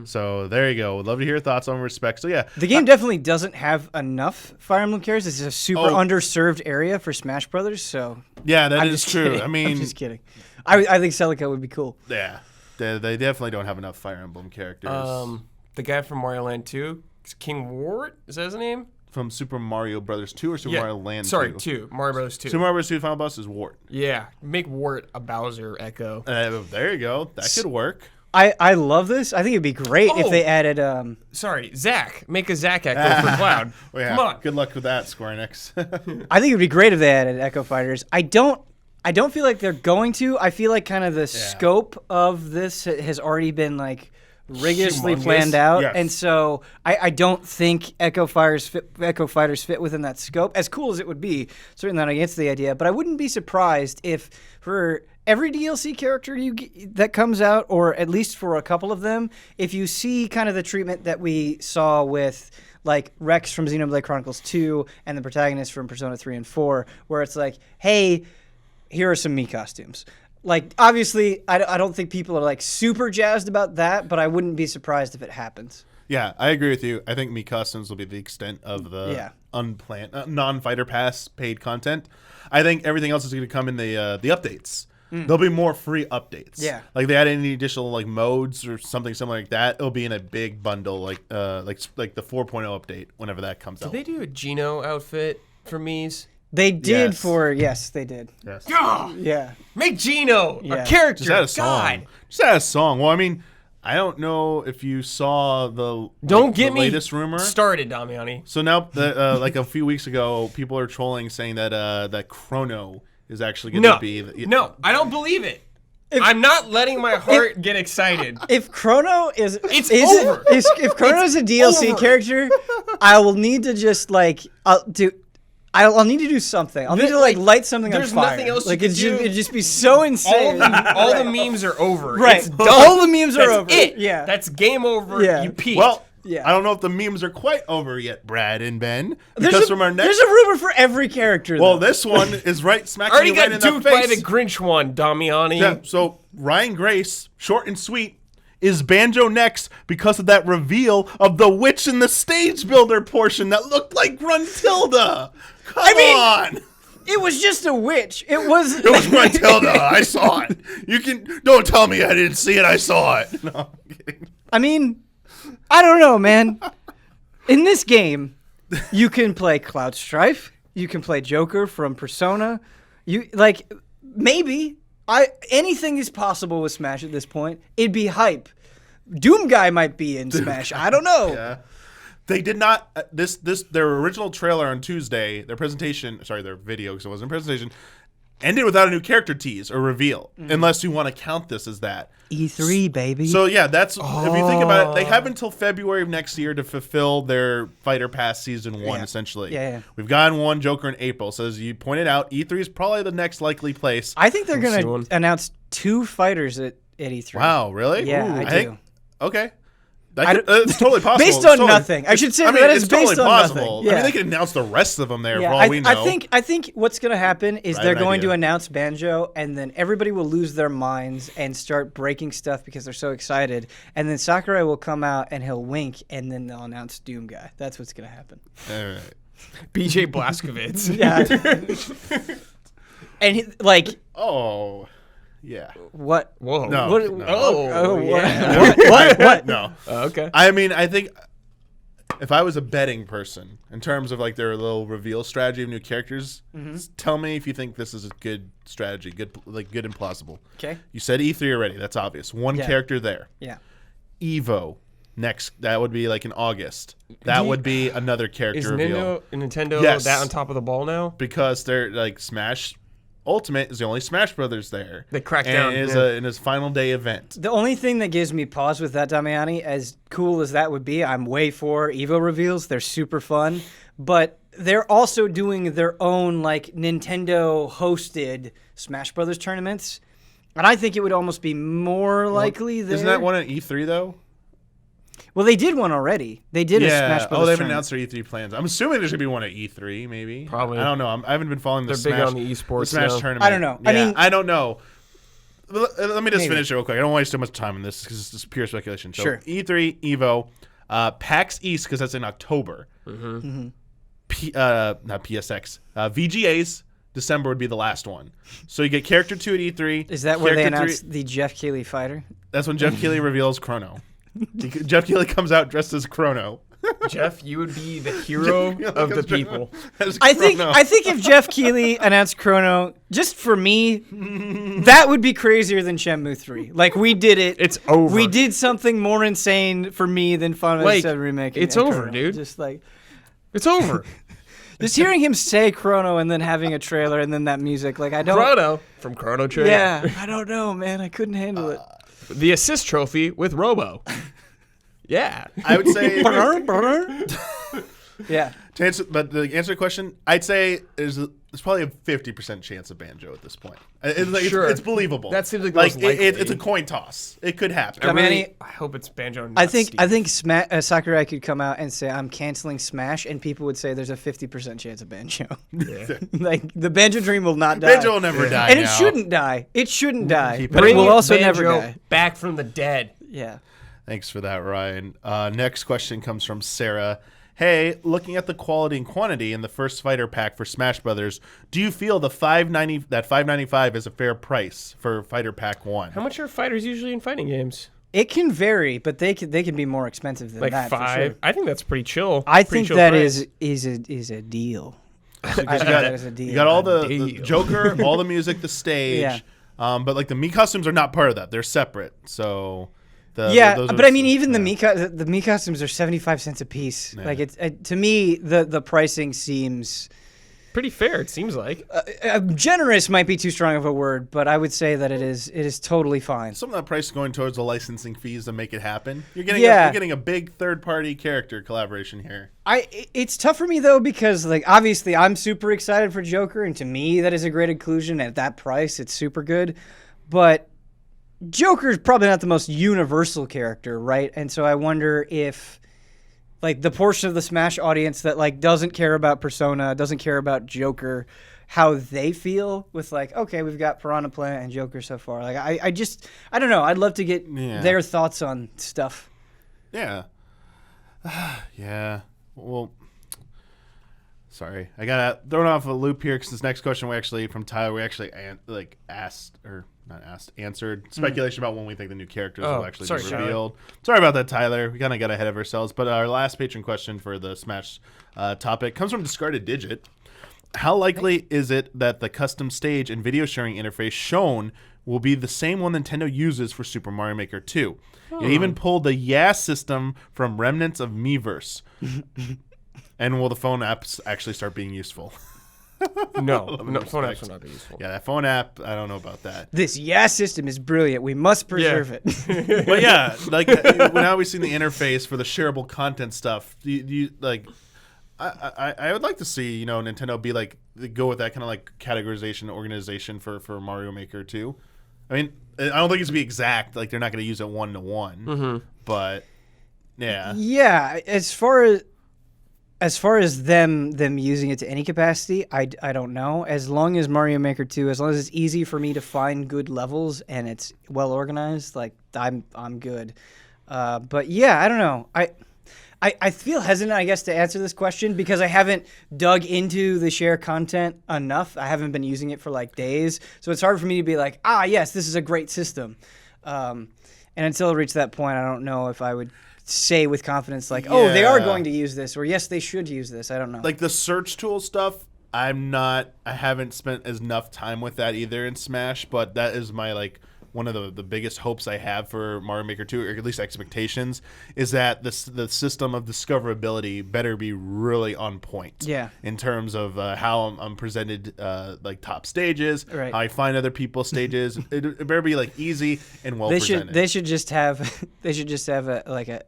So there you go. Would love to hear your thoughts on respect. So yeah, the game definitely doesn't have enough Fire Emblem characters. It's a super underserved area for Smash Brothers. So yeah, that is true. Kidding. I mean, I'm just kidding. I think Celica would be cool. Yeah, they definitely don't have enough Fire Emblem characters. The guy from Mario Land 2, King Wart, is that his name? from Super Mario Brothers 2 or Super Mario Land 2? Sorry, 2. Mario Bros. 2. Super Mario Bros. 2 Final Boss is Wart. Yeah. Make Wart a Bowser echo. There you go. That could work. I love this. I think it'd be great if they added. Sorry, Zack. Make a Zack echo for Cloud. Well, yeah. Come on. Good luck with that, Square Enix. I think it'd be great if they added Echo Fighters. I don't feel like they're going to. I feel like kind of the scope of this has already been like rigorously planned out, and so I don't think Echo Fighters fit within that scope. As cool as it would be, certainly not against the idea, but I wouldn't be surprised if for every DLC character that comes out, or at least for a couple of them, if you see kind of the treatment that we saw with like Rex from Xenoblade Chronicles 2 and the protagonist from Persona 3 and 4, where it's like, hey, here are some Mii costumes. Like, obviously, I don't think people are like super jazzed about that, but I wouldn't be surprised if it happens. Yeah, I agree with you. I think Mii costumes will be the extent of the unplanned, non-fighter pass paid content. I think everything else is going to come in the updates. There'll be more free updates. Yeah, like they add any additional like modes or something similar like that. It'll be in a big bundle, like the 4.0 update whenever that comes out. Did they do a Geno outfit for Mii's? They did they did. Yes. Yeah. Make Geno a character. Just add a song. Just add a song. Well, I mean, I don't know if you saw the latest rumor started, Damiani. So now, like a few weeks ago, people are trolling saying that that Chrono is actually going to be. No, I don't believe it. I'm not letting my heart get excited. If Chrono is over. If Chrono is a DLC character, I will need to just like I'll need to do something. I'll need to like light something on fire. There's nothing else you can do. It'd just be so insane. All the memes are over. Right. It's done. All the memes are over. It. Yeah. That's game over. Yeah. You peaked. Well, yeah. I don't know if the memes are quite over yet, Brad and Ben. Because from our next, there's a rumor for every character. Well, this one is right smack already you right got in the duped face. by the Grinch one, Damiani. Yeah, so Ryan Grace, short and sweet, is Banjo next because of that reveal of the witch in the stage builder portion that looked like Gruntilda. Come on. It was just a witch. It was Gruntilda. I saw it. Don't tell me I didn't see it. I saw it. No, I'm kidding. I mean, I don't know, man. In this game, you can play Cloud Strife. You can play Joker from Persona. Maybe anything is possible with Smash at this point. It'd be hype. Doom Guy might be in Smash. I don't know. Yeah. They did not their original trailer on Tuesday, their video, because it wasn't a presentation, ended without a new character tease or reveal, unless you want to count this as that. E3, baby. So yeah, that's if you think about it, they have until February of next year to fulfill their Fighter Pass Season 1, essentially. Yeah. We've gotten one Joker in April, so as you pointed out, E3 is probably the next likely place. I think they're going to announce 2 fighters at E3. Wow, really? Yeah, I do. Okay. It's totally possible. Based on nothing. I should say that it's based on possible. nothing. Yeah. I mean, they could announce the rest of them there for all we know. I think what's going to happen is they're going to announce Banjo, and then everybody will lose their minds and start breaking stuff because they're so excited. And then Sakurai will come out and he'll wink, and then they'll announce Doom Guy. That's what's going to happen. All right. BJ Blazkowicz. Yeah. And Oh. Yeah. What? Whoa. No. What? No. Oh, yeah. What? No. Okay. I mean, I think if I was a betting person in terms of like their little reveal strategy of new characters, tell me if you think this is a good strategy, good and plausible. Okay. You said E3 already. That's obvious. One character there. Yeah. Evo next. That would be like in August. That would be another character reveal. Nintendo that on top of the ball now? Because they're like Smash Ultimate is the only Smash Brothers there. They cracked down. And it is in his final day event. The only thing that gives me pause with that, Damiani, as cool as that would be, I'm way for Evo reveals. They're super fun. But they're also doing their own like Nintendo-hosted Smash Brothers tournaments. And I think it would almost be more likely there. Isn't that one at E3, though? Well, they did one already. They did a Smash Brothers they haven't tournament. announced their E3 plans. I'm assuming there should be one at E3, maybe. Probably. I don't know. I haven't been following the They're big on the esports Smash now. tournament. I don't know. Yeah, I don't know. Let me just Maybe. finish it real quick. I don't want to waste too much time on this because it's just pure speculation. So Sure. E3, Evo, PAX East because that's in October. Not PSX. VGAs. Keighley would be the last one. So you get Character 2 at E3. Is that where they Character announced 3 the Jeff Keighley fighter? That's when Jeff Keighley reveals Chrono. Jeff Keighley comes out dressed as Chrono. Jeff, you would be the hero of the people. I think if Jeff Keighley announced Chrono, just for me, that would be crazier than Shenmue 3. Like, we did it. It's over. We did something more insane for me than Final Fantasy VII Remake. It's over, Chrono. dude. Just like, It's over. just hearing him say Chrono and then having a trailer and then that music, like, I don't. Chrono from Chrono Trigger. Yeah, I don't know, man. I couldn't handle it. The assist trophy with Robo. Yeah. I would say Yeah. but to answer the question, I'd say there's probably a 50% chance of Banjo at this point. Sure. It's believable. That seems like like most likely. it's a coin toss. It could happen. I hope it's Banjo. I think Sakurai could come out and say, I'm canceling Smash, and people would say there's a 50% chance of Banjo. Yeah. Like, the Banjo dream will not die. Banjo will never die. And now. it shouldn't die. It shouldn't die. But it Bring will also Banjo never die. back from the dead. Yeah. Thanks for that, Ryan. Next question comes from Sarah. Hey, looking at the quality and quantity in the first fighter pack for Smash Brothers, do you feel the $5.95 is a fair price for Fighter Pack 1? How much are fighters usually in fighting games? It can vary, but they can be more expensive than Like that. $5? For sure. I think that's pretty chill. I Pretty think chill that price. is a deal. I think You that is a deal. got all the Deal. Joker, all the music, the stage. Yeah. But like the Mii costumes are not part of that. They're separate. So Yeah, but I mean, even the Mii costumes are 75 cents a piece. Yeah. Like, it's to me, the pricing seems pretty fair, it seems like. generous. Might be too strong of a word, but I would say that it is totally fine. some of that price is going towards the licensing fees to make it happen. You're getting a big third-party character collaboration here. It's tough for me though, because like obviously I'm super excited for Joker, and to me that is a great inclusion at that price. It's super good, but Joker is probably not the most universal character, right? And so I wonder if like the portion of the Smash audience that like doesn't care about Persona, doesn't care about Joker, how they feel with like, okay, we've got Piranha Plant and Joker so far. Like I don't know. I'd love to get their thoughts on stuff. Yeah. Yeah. Well, sorry, I got thrown off a loop here because this next question from Tyler, we actually answered speculation about when we think the new characters will actually be revealed. Sorry about that, Tyler. We kind of got ahead of ourselves. But our last patron question for the Smash topic comes from Discarded Digit. How likely is it that the custom stage and video sharing interface shown will be the same one Nintendo uses for Super Mario Maker 2? It even pulled the system from remnants of Miiverse. And will the phone apps actually start being useful? No, phone apps will not be useful. Yeah, that phone app, I don't know about that. This system is brilliant. We must preserve it. But yeah, like now we've seen the interface for the shareable content stuff. Do you like? I would like to see Nintendo be like go with that kind of like categorization organization for Mario Maker 2. I mean, I don't think it's gonna be exact. Like they're not gonna use it 1-to-1. But yeah. Yeah, as far as them using it to any capacity, I don't know. As long as Mario Maker 2, as long as it's easy for me to find good levels and it's well organized, like I'm good. But yeah, I don't know. I feel hesitant, I guess, to answer this question because I haven't dug into the share content enough. I haven't been using it for like days, so it's hard for me to be like, yes, this is a great system. And until I reach that point, I don't know if I would say with confidence like, they are going to use this, or yes, they should use this. I don't know. Like the search tool stuff, I haven't spent enough time with that either in Smash, but that is my like one of the biggest hopes I have for Mario Maker 2, or at least expectations, is that the system of discoverability better be really on point. Yeah. In terms of how I'm presented, like top stages, right. how I find other people's stages. It better be like easy and well presented. They should just have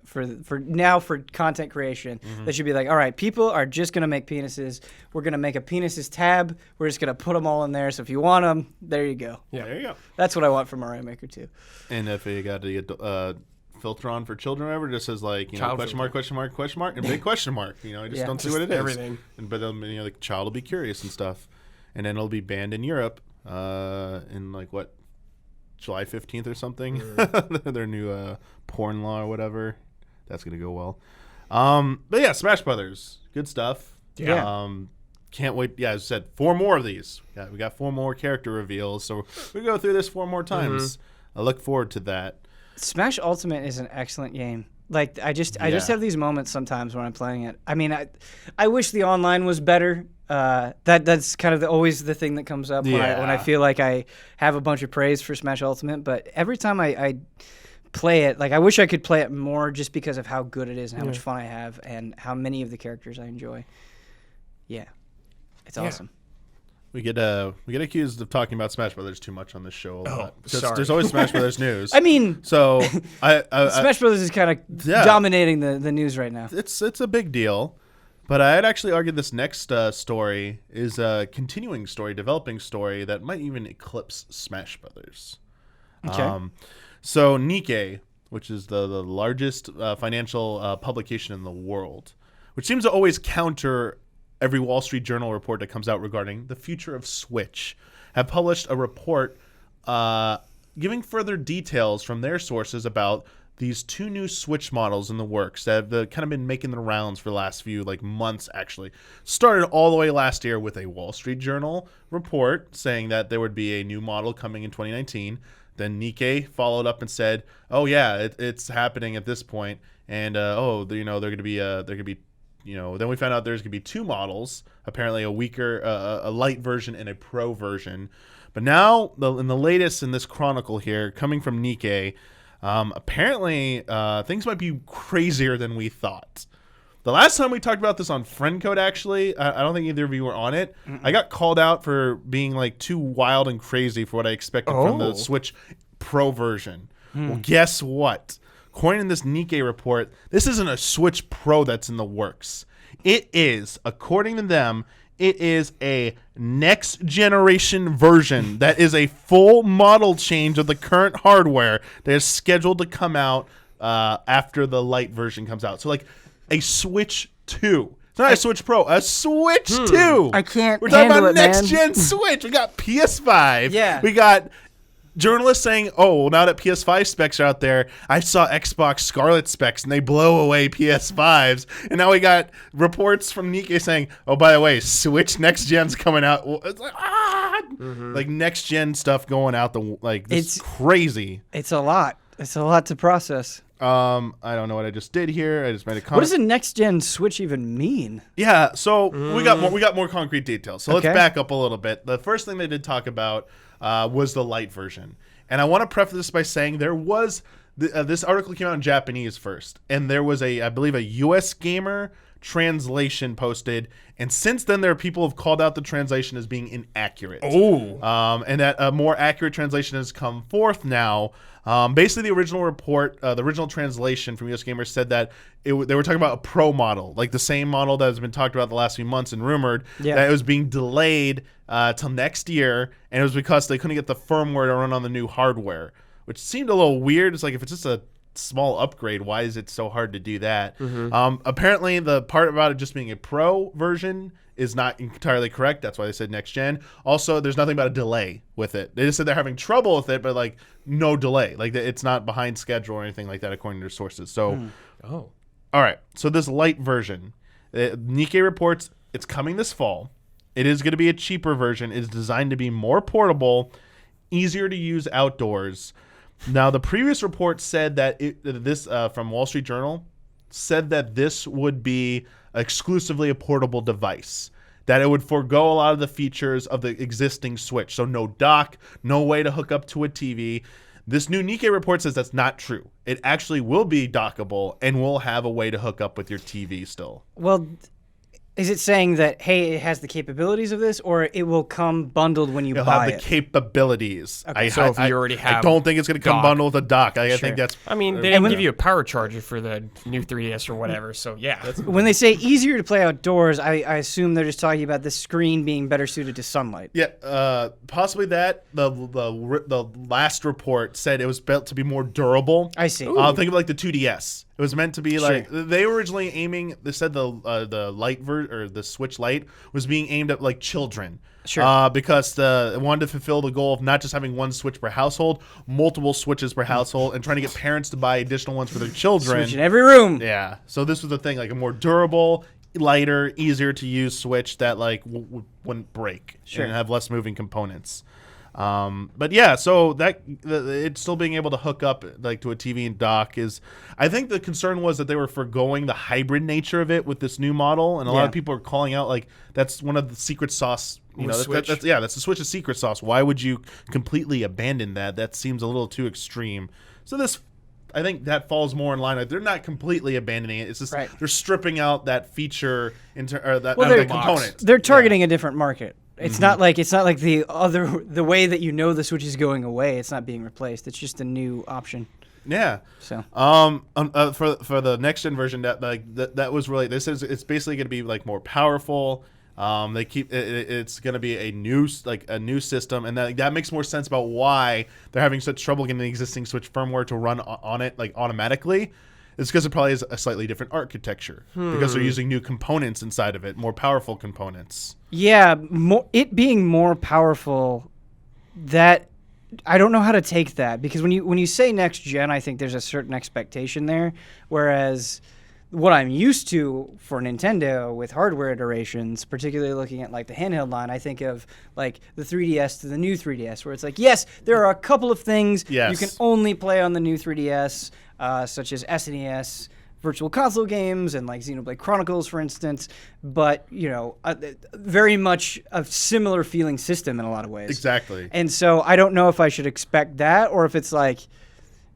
for content creation. They should be like, all right, people are just gonna make penises. We're gonna make a penises tab. We're just gonna put them all in there. So if you want them, there you go. Yeah, there you go. That's what I want from Mario Maker 2. And if you got the filter on for children or whatever, just says like, question mark, and big question mark. I just don't see what it is. Everything. But the child will be curious and stuff. And then it'll be banned in Europe in like what, July 15th or something. Their new porn law or whatever. That's gonna go well. But yeah, Smash Brothers, good stuff. Yeah. Can't wait. Yeah, as I said, 4 more of these. Yeah, we got 4 more character reveals, so we go through this 4 more times. I look forward to that. Smash Ultimate is an excellent game. Like I just have these moments sometimes when I'm playing it. I mean, I wish the online was better. That's kind of always the thing that comes up when I feel like I have a bunch of praise for Smash Ultimate. But every time I play it, like I wish I could play it more just because of how good it is and how much fun I have and how many of the characters I enjoy. Yeah, it's awesome. We get accused of talking about Smash Brothers too much on this show a lot. Sorry. There's always Smash Brothers news. I mean, so Smash Brothers is kind of dominating the news right now. It's a big deal, but I'd actually argue this next story is a continuing story, developing story that might even eclipse Smash Brothers. Okay. So Nikkei, which is the largest financial publication in the world, which seems to always counter every Wall Street Journal report that comes out regarding the future of Switch, have published a report giving further details from their sources about these two new Switch models in the works that have kind of been making the rounds for the last few months, actually. Started all the way last year with a Wall Street Journal report saying that there would be a new model coming in 2019. Then Nikkei followed up and said, "Oh yeah, it's happening at this point." And they're going to be then we found out there's going to be two models, apparently a weaker, a light version and a pro version. But now, in the latest in this chronicle here, coming from Nikkei, apparently things might be crazier than we thought. The last time we talked about this on Friend Code, actually, I don't think either of you were on it. I got called out for being too wild and crazy for what I expected from the Switch Pro version. Well, guess what? According to this Nikkei report, this isn't a Switch Pro that's in the works. It is, according to them, it is a next generation version that is a full model change of the current hardware that is scheduled to come out after the light version comes out. So a Switch 2. It's not a Switch Pro, a Switch 2. I can't We're talking handle about it, next gen Switch. We got PS5. Yeah. We got journalists saying, "Oh, well, now that PS5 specs are out there, I saw Xbox Scarlet specs and they blow away PS5s." And now we got reports from Nikkei saying, "Oh, by the way, Switch next gen's coming out." It's next gen stuff going out it's crazy. It's a lot. It's a lot to process. I don't know what I just did here. I just made a comment. What does a next gen Switch even mean? Yeah, so we got more concrete details. So let's back up a little bit. The first thing they did talk about was the light version. And I want to preface this by saying there was this article came out in Japanese first, and there was I believe a US Gamer translation posted, and since then there are people who have called out the translation as being inaccurate. And that a more accurate translation has come forth now. Basically, the original report, the original translation from US Gamer said that they were talking about a pro model, like the same model that has been talked about the last few months and rumored, that it was being delayed till next year, and it was because they couldn't get the firmware to run on the new hardware, which seemed a little weird. It's if it's just a small upgrade, why is it so hard to do that? Apparently, the part about it just being a pro version is not entirely correct. That's why they said next gen. Also, there's nothing about a delay with it. They just said they're having trouble with it, but no delay. It's not behind schedule or anything like that, according to their sources. So, all right. So this light version, Nikkei reports it's coming this fall. It is going to be a cheaper version. It is designed to be more portable, easier to use outdoors. Now, the previous report said that this from Wall Street Journal said that this would be exclusively a portable device, that it would forego a lot of the features of the existing Switch. So no dock, no way to hook up to a TV. This new Nikkei report says that's not true. It actually will be dockable and will have a way to hook up with your TV still. Well, is it saying that, hey, it has the capabilities of this, or it will come bundled when you buy it? It'll have the capabilities. Okay. So if you already have I don't think it's going to come bundled with a dock. I think that's... I mean, they didn't give you a power charger for the new 3DS or whatever, so yeah. When they say easier to play outdoors, I assume they're just talking about the screen being better suited to sunlight. Yeah, possibly that. The last report said it was built to be more durable. I see. Think of the 2DS. It was meant to be they were originally aiming. They said the light or the Switch Lite was being aimed at children. Sure. Because it wanted to fulfill the goal of not just having one Switch per household, multiple Switches per household, and trying to get parents to buy additional ones for their children. Switch in every room. Yeah. So this was the thing, a more durable, lighter, easier to use Switch that wouldn't break and have less moving components. But yeah, so that it's still being able to hook up like to a TV and dock is. I think the concern was that they were forgoing the hybrid nature of it with this new model, and a lot of people are calling out like that's one of the secret sauce. You know, that's the Switch's secret sauce. Why would you completely abandon that? That seems a little too extreme. So this. I think that falls more in line. Like they're not completely abandoning it. It's just they're stripping out that feature the component. They're targeting a different market. It's not like the way that the Switch is going away. It's not being replaced. It's just a new option. Yeah. So for the next gen version that was really it's basically going to be like more powerful. They keep it's going to be a new system, and that makes more sense about why they're having such trouble getting the existing Switch firmware to run on it like automatically. It's because it probably has a slightly different architecture because they're using new components inside of it, more powerful components. Yeah, it being more powerful, that I don't know how to take that, because when you say next gen, I think there's a certain expectation there, whereas what I'm used to for Nintendo with hardware iterations, particularly looking at like the handheld line, I think of like the 3DS to the new 3DS, where it's like, yes, there are a couple of things you can only play on the new 3DS, such as SNES Virtual Console games and like Xenoblade Chronicles, for instance, but very much a similar feeling system in a lot of ways. Exactly. And so I don't know if I should expect that, or if it's like,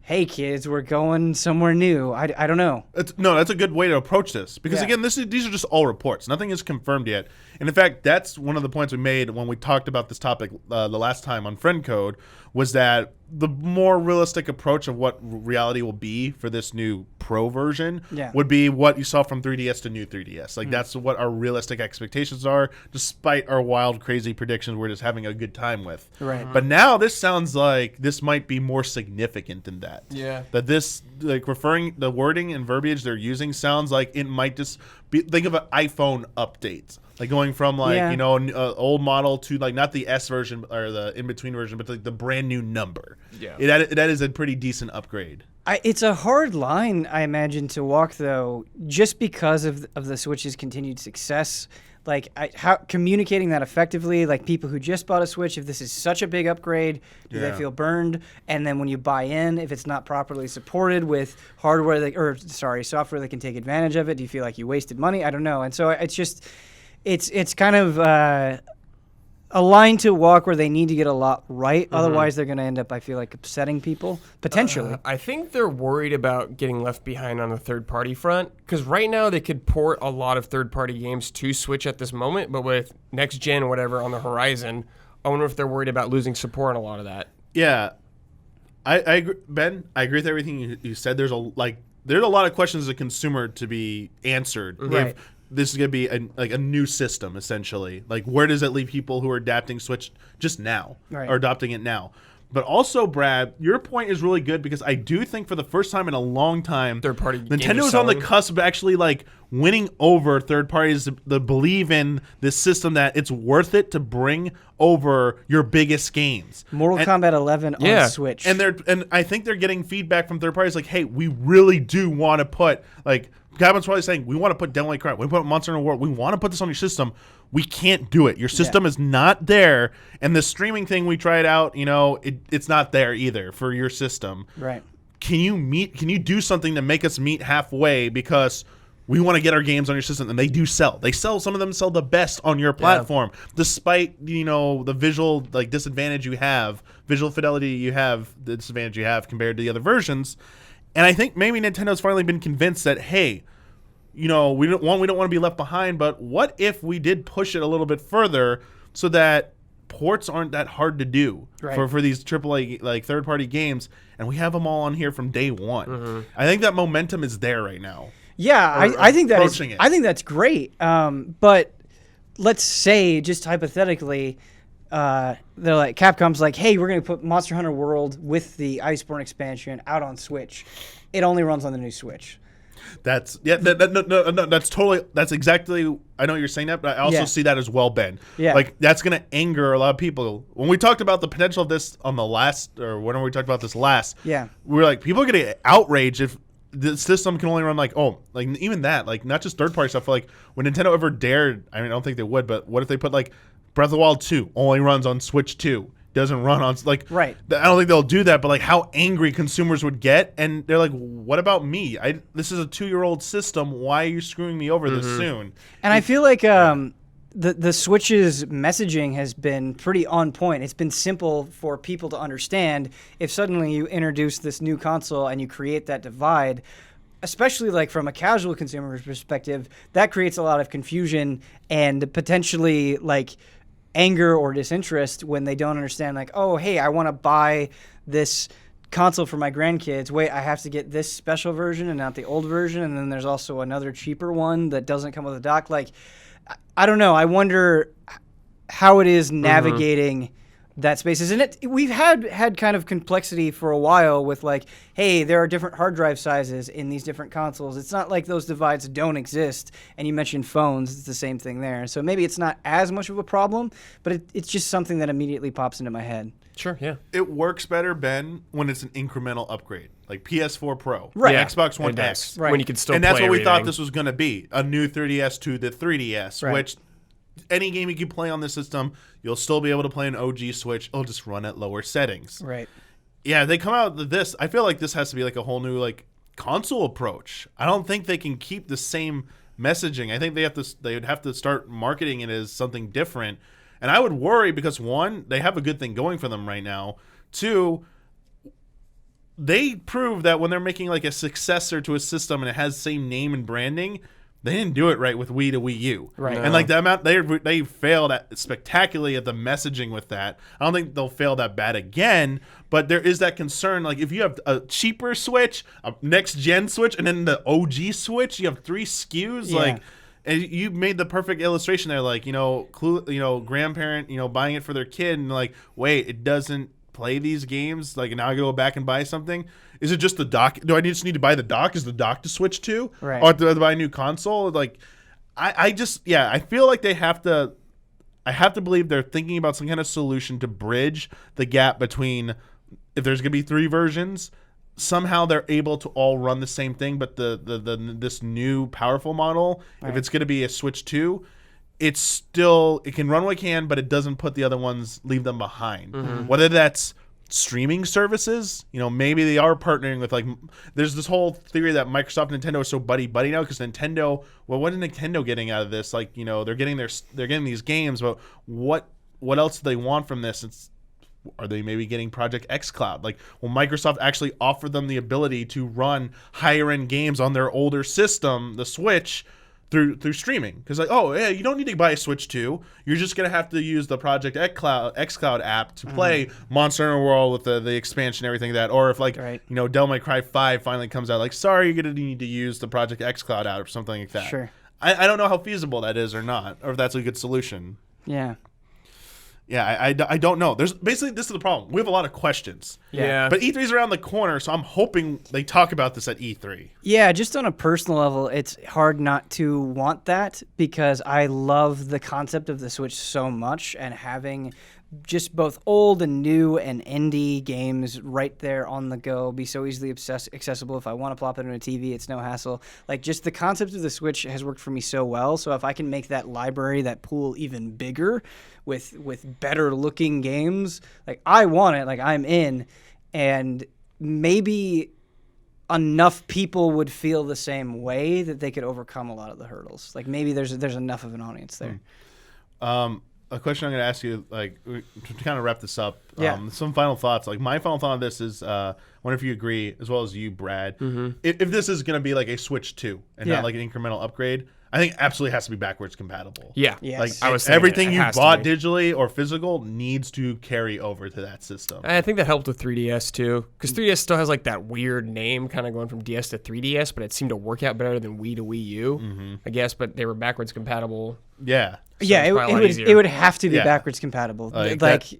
hey kids, we're going somewhere new. I don't know. That's a good way to approach this, because again, these are just all reports. Nothing is confirmed yet. And in fact, that's one of the points we made when we talked about this topic the last time on Friend Code, was that the more realistic approach of what reality will be for this new Pro version would be what you saw from 3DS to new 3DS. Like that's what our realistic expectations are, despite our wild, crazy predictions we're just having a good time with. Right. But now this sounds like this might be more significant than that. Yeah. That this, like, referring, the wording and verbiage they're using sounds like it might just be, think of an iPhone update. Like going from old model to like not the S version or the in-between version, but like the brand new number. Yeah. That is a pretty decent upgrade. It's a hard line, I imagine, to walk, though, just because of the Switch's continued success. Like, how communicating that effectively, like people who just bought a Switch, if this is such a big upgrade, do they feel burned? And then when you buy in, if it's not properly supported with software that can take advantage of it, do you feel like you wasted money? I don't know. And so it's just, it's kind of a line to walk where they need to get a lot right. Otherwise, they're going to end up, I feel like, upsetting people, potentially. I think they're worried about getting left behind on the third-party front, because right now they could port a lot of third-party games to Switch at this moment, but with next-gen or whatever on the horizon, I wonder if they're worried about losing support on a lot of that. Yeah. I agree, Ben, I agree with everything you said. There's a lot of questions as a consumer to be answered. Right. If this is going to be a new system, essentially. Like, where does it leave people who are adapting Switch just now, or adopting it now? But also, Brad, your point is really good, because I do think for the first time in a long time, Nintendo is on the cusp of actually like winning over third parties that believe in this system, that it's worth it to bring over your biggest games. Mortal Kombat 11 on Switch. And I think they're getting feedback from third parties like, hey, we really do want to put, like, Gavin's probably saying, we want to put Devil May Cry, we put Monster Hunter World, we want to put this on your system. We can't do it. Your system is not there, and the streaming thing we tried out, it's not there either for your system. Right. Can you do something to make us meet halfway, because we want to get our games on your system? And they do sell. Some of them sell the best on your platform, despite, the visual disadvantage you have, visual fidelity you have, the disadvantage you have compared to the other versions. And I think maybe Nintendo's finally been convinced that, hey, we don't want to be left behind, but what if we did push it a little bit further so that ports aren't that hard to do for these AAA third-party games, and we have them all on here from day one. I think that momentum is there right now. Yeah, I think that's great. But let's say, just hypothetically, they're like, Capcom's like, hey, we're going to put Monster Hunter World with the Iceborne expansion out on Switch. It only runs on the new Switch. That's exactly, I know you're saying that, but I also see that as well, Ben. Yeah. Like, that's going to anger a lot of people. When we talked about the potential of this on the last, or whenever we talked about this last, we were like, people are going to get outraged if the system can only run even that, not just third-party stuff. Like, when Nintendo ever dared, I don't think they would, but what if they put Breath of the Wild 2 only runs on Switch 2? doesn't run on Right. I don't think they'll do that, but like how angry consumers would get, and they're like, what about me? This is a 2-year-old system. Why are you screwing me over this soon? And I feel like the Switch's messaging has been pretty on point. It's been simple for people to understand. If suddenly you introduce this new console and you create that divide, especially like from a casual consumer perspective, that creates a lot of confusion and potentially like anger or disinterest when they don't understand, like, oh, hey, I want to buy this console for my grandkids. Wait, I have to get this special version and not the old version, and then there's also another cheaper one that doesn't come with a dock. Like, I don't know. I wonder how it is navigating that spaces. And we've had kind of complexity for a while with like, hey, there are different hard drive sizes in these different consoles. It's not like those divides don't exist. And you mentioned phones. It's the same thing there. So maybe it's not as much of a problem, but it's just something that immediately pops into my head. Sure, yeah. It works better, Ben, when it's an incremental upgrade, like PS4 Pro, Right. Yeah, Xbox One it does. X. Right. When you can still And that's play what we thought everything. this was going to be, a new 3DS to the 3DS, Right. which any game you can play on this system, you'll still be able to play an OG Switch. It'll just run at lower settings. Right. Yeah, they come out with this. I feel like this has to be like a whole new like console approach. I don't think they can keep the same messaging. I think they would have to start marketing it as something different. And I would worry because 1, they have a good thing going for them right now. 2, they prove that when they're making like a successor to a system and it has the same name and branding, they didn't do it right with Wii to Wii U. Right. And like the amount they failed spectacularly at the messaging with that. I don't think they'll fail that bad again, but there is that concern. Like if you have a cheaper Switch, a next gen Switch, and then the OG Switch, you have 3 SKUs. Yeah. Like, and you made the perfect illustration there. Like, grandparent, buying it for their kid, and like, wait, it doesn't play these games. Like now I gotta go back and buy something. Is it just the dock? Do I just need to buy the dock? Is the dock to switch to? Right. Or do I have to buy a new console? Like, I feel like they have to. I have to believe they're thinking about some kind of solution to bridge the gap between if there's gonna be 3 versions. Somehow they're able to all run the same thing, but this new powerful model, if it's gonna be a Switch 2, it can run what it can, but it doesn't put the other ones, leave them behind. Whether that's streaming services, maybe they are partnering with like. There's this whole theory that Microsoft and Nintendo are so buddy now because Nintendo. Well, what is Nintendo getting out of this? Like, they're getting these games, but what else do they want from this? Are they maybe getting Project X Cloud? Like, will Microsoft actually offer them the ability to run higher end games on their older system, the Switch, through streaming? Because like, oh yeah, you don't need to buy a Switch 2. You're just gonna have to use the Project X Cloud app to play Monster Hunter World with the expansion and everything like that. Or if like Devil May Cry 5 finally comes out, like, sorry, you're gonna need to use the Project X Cloud app or something like that. Sure. I don't know how feasible that is or not, or if that's a good solution. Yeah. Yeah, I don't know. There's basically, this is the problem. We have a lot of questions. Yeah. But E3's around the corner, so I'm hoping they talk about this at E3. Yeah, just on a personal level, it's hard not to want that because I love the concept of the Switch so much, and having just both old and new and indie games right there on the go, be so easily accessible. If I want to plop it on a TV, it's no hassle. Like, just the concept of the Switch has worked for me so well. So if I can make that library, that pool, even bigger with better looking games, like, I want it. Like, I'm in. And maybe enough people would feel the same way that they could overcome a lot of the hurdles. Like, maybe there's enough of an audience there. A question I'm going to ask you, like, to kind of wrap this up. Yeah. Some final thoughts. Like, my final thought on this is, I wonder if you agree, as well as you, Brad, if this is going to be like a Switch 2 and not like an incremental upgrade, I think absolutely has to be backwards compatible. Yeah. Yes. Like, I was thinking everything it you has to bought be. digitally or physical needs to carry over to that system. I think that helped with 3DS too, because 3DS still has like that weird name, kind of going from DS to 3DS, but it seemed to work out better than Wii to Wii U, I guess. But they were backwards compatible. Yeah. Yeah, it's probably a lot it easier. would have to be Yeah. backwards compatible. Like, Like, that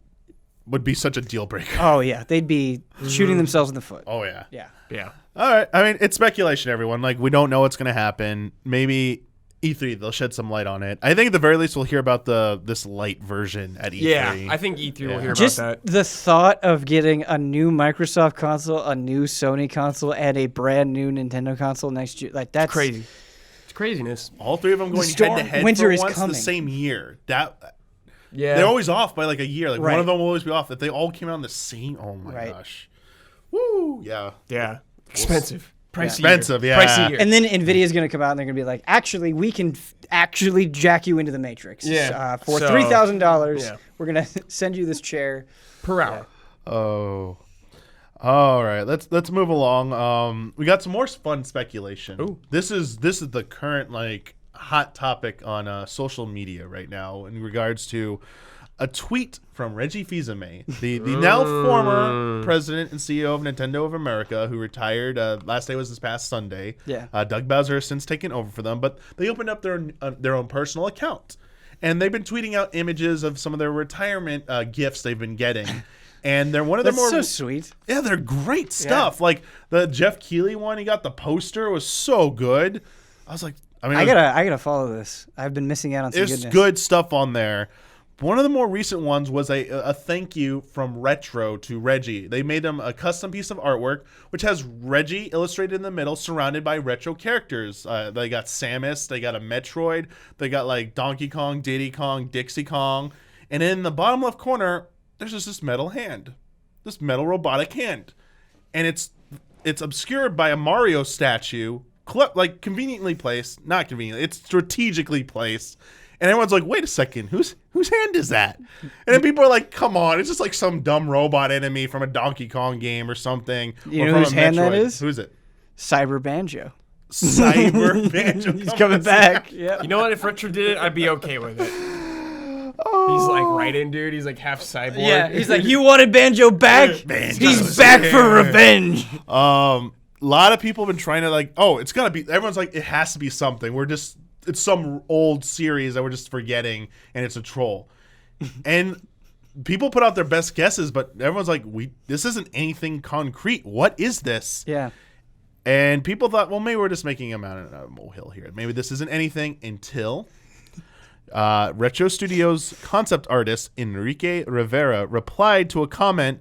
would be such a deal breaker. oh yeah, they'd be shooting themselves in the foot. Oh, yeah. Yeah. Yeah. All right. I mean, it's speculation, everyone. Like, we don't know what's going to happen. Maybe E3, they'll shed some light on it. I think at the very least we'll hear about this light version at E3. Yeah, I think E3 will hear Just about that. the thought of getting a new Microsoft console, a new Sony console, and a brand new Nintendo console next year, like, that's Crazy. It's craziness. All 3 of them going storm- head to head winter for is once coming. the same year. Yeah. They're always off by like a year. Like one Right. of them will always be off. If they all came out in the same, oh my Right. gosh, woo, yeah, Yeah. Expensive. Pricey. expensive, yeah. Pricey year. And then Nvidia's going to come out and they're going to be like, actually, we can actually jack you into the Matrix. Yeah. For So- $3,000, Yeah. we're going to send you this chair. per hour. Oh. All right, let's move along. We got some more fun speculation. Ooh. This is the current like hot topic on social media right now in regards to a tweet from Reggie Fils-Aime, the now former president and CEO of Nintendo of America, who retired. Last day was this past Sunday. Yeah. Doug Bowser has since taken over for them, but they opened up their own personal account, and they've been tweeting out images of some of their retirement gifts they've been getting. And they're one of the That's more so sweet. yeah, they're great stuff. Like the Jeff Keighley one, he got the poster, was so good. I was like, I mean, I gotta follow this. I've been missing out on some there's goodness. good stuff on there. One of the more recent ones was a thank you from Retro to Reggie. They made him a custom piece of artwork, which has Reggie illustrated in the middle, surrounded by retro characters. They got Samus, they got a Metroid, they got like Donkey Kong, Diddy Kong, Dixie Kong, and in the bottom left corner, there's just this metal hand, this metal robotic hand, and it's obscured by a Mario statue, like conveniently placed, not conveniently, it's strategically placed. And everyone's like, wait a second, whose hand is that? And then people are like, come on, it's just like some dumb robot enemy from a Donkey Kong game or something. You or know from whose a hand that Metroid. is? Who's it? Cyber Banjo. Cyber Banjo. He's coming back. Yeah. You know what? If Retro did it, I'd be okay with it. He's like right in, dude. He's like half cyborg. Yeah, he's like, you wanted Banjo back? He's back for revenge. A lot of people have been trying to like, oh, it's gotta be. Everyone's like, it has to be something. It's some old series that we're just forgetting, and it's a troll. And people put out their best guesses, but everyone's like, this isn't anything concrete. What is this? Yeah. And people thought, well, maybe we're just making him out of a molehill here. Maybe this isn't anything until Retro Studios concept artist Enrique Rivera replied to a comment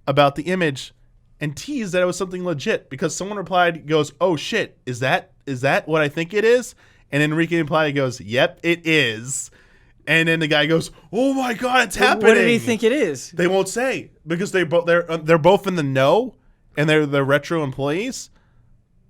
about the image and teased that it was something legit because someone replied, goes, oh shit, is that what I think it is? And Enrique replied, he goes, yep, it is. And then the guy goes, oh my God, it's happening. What did he think it is? They won't say because they're both in the know and they're Retro employees,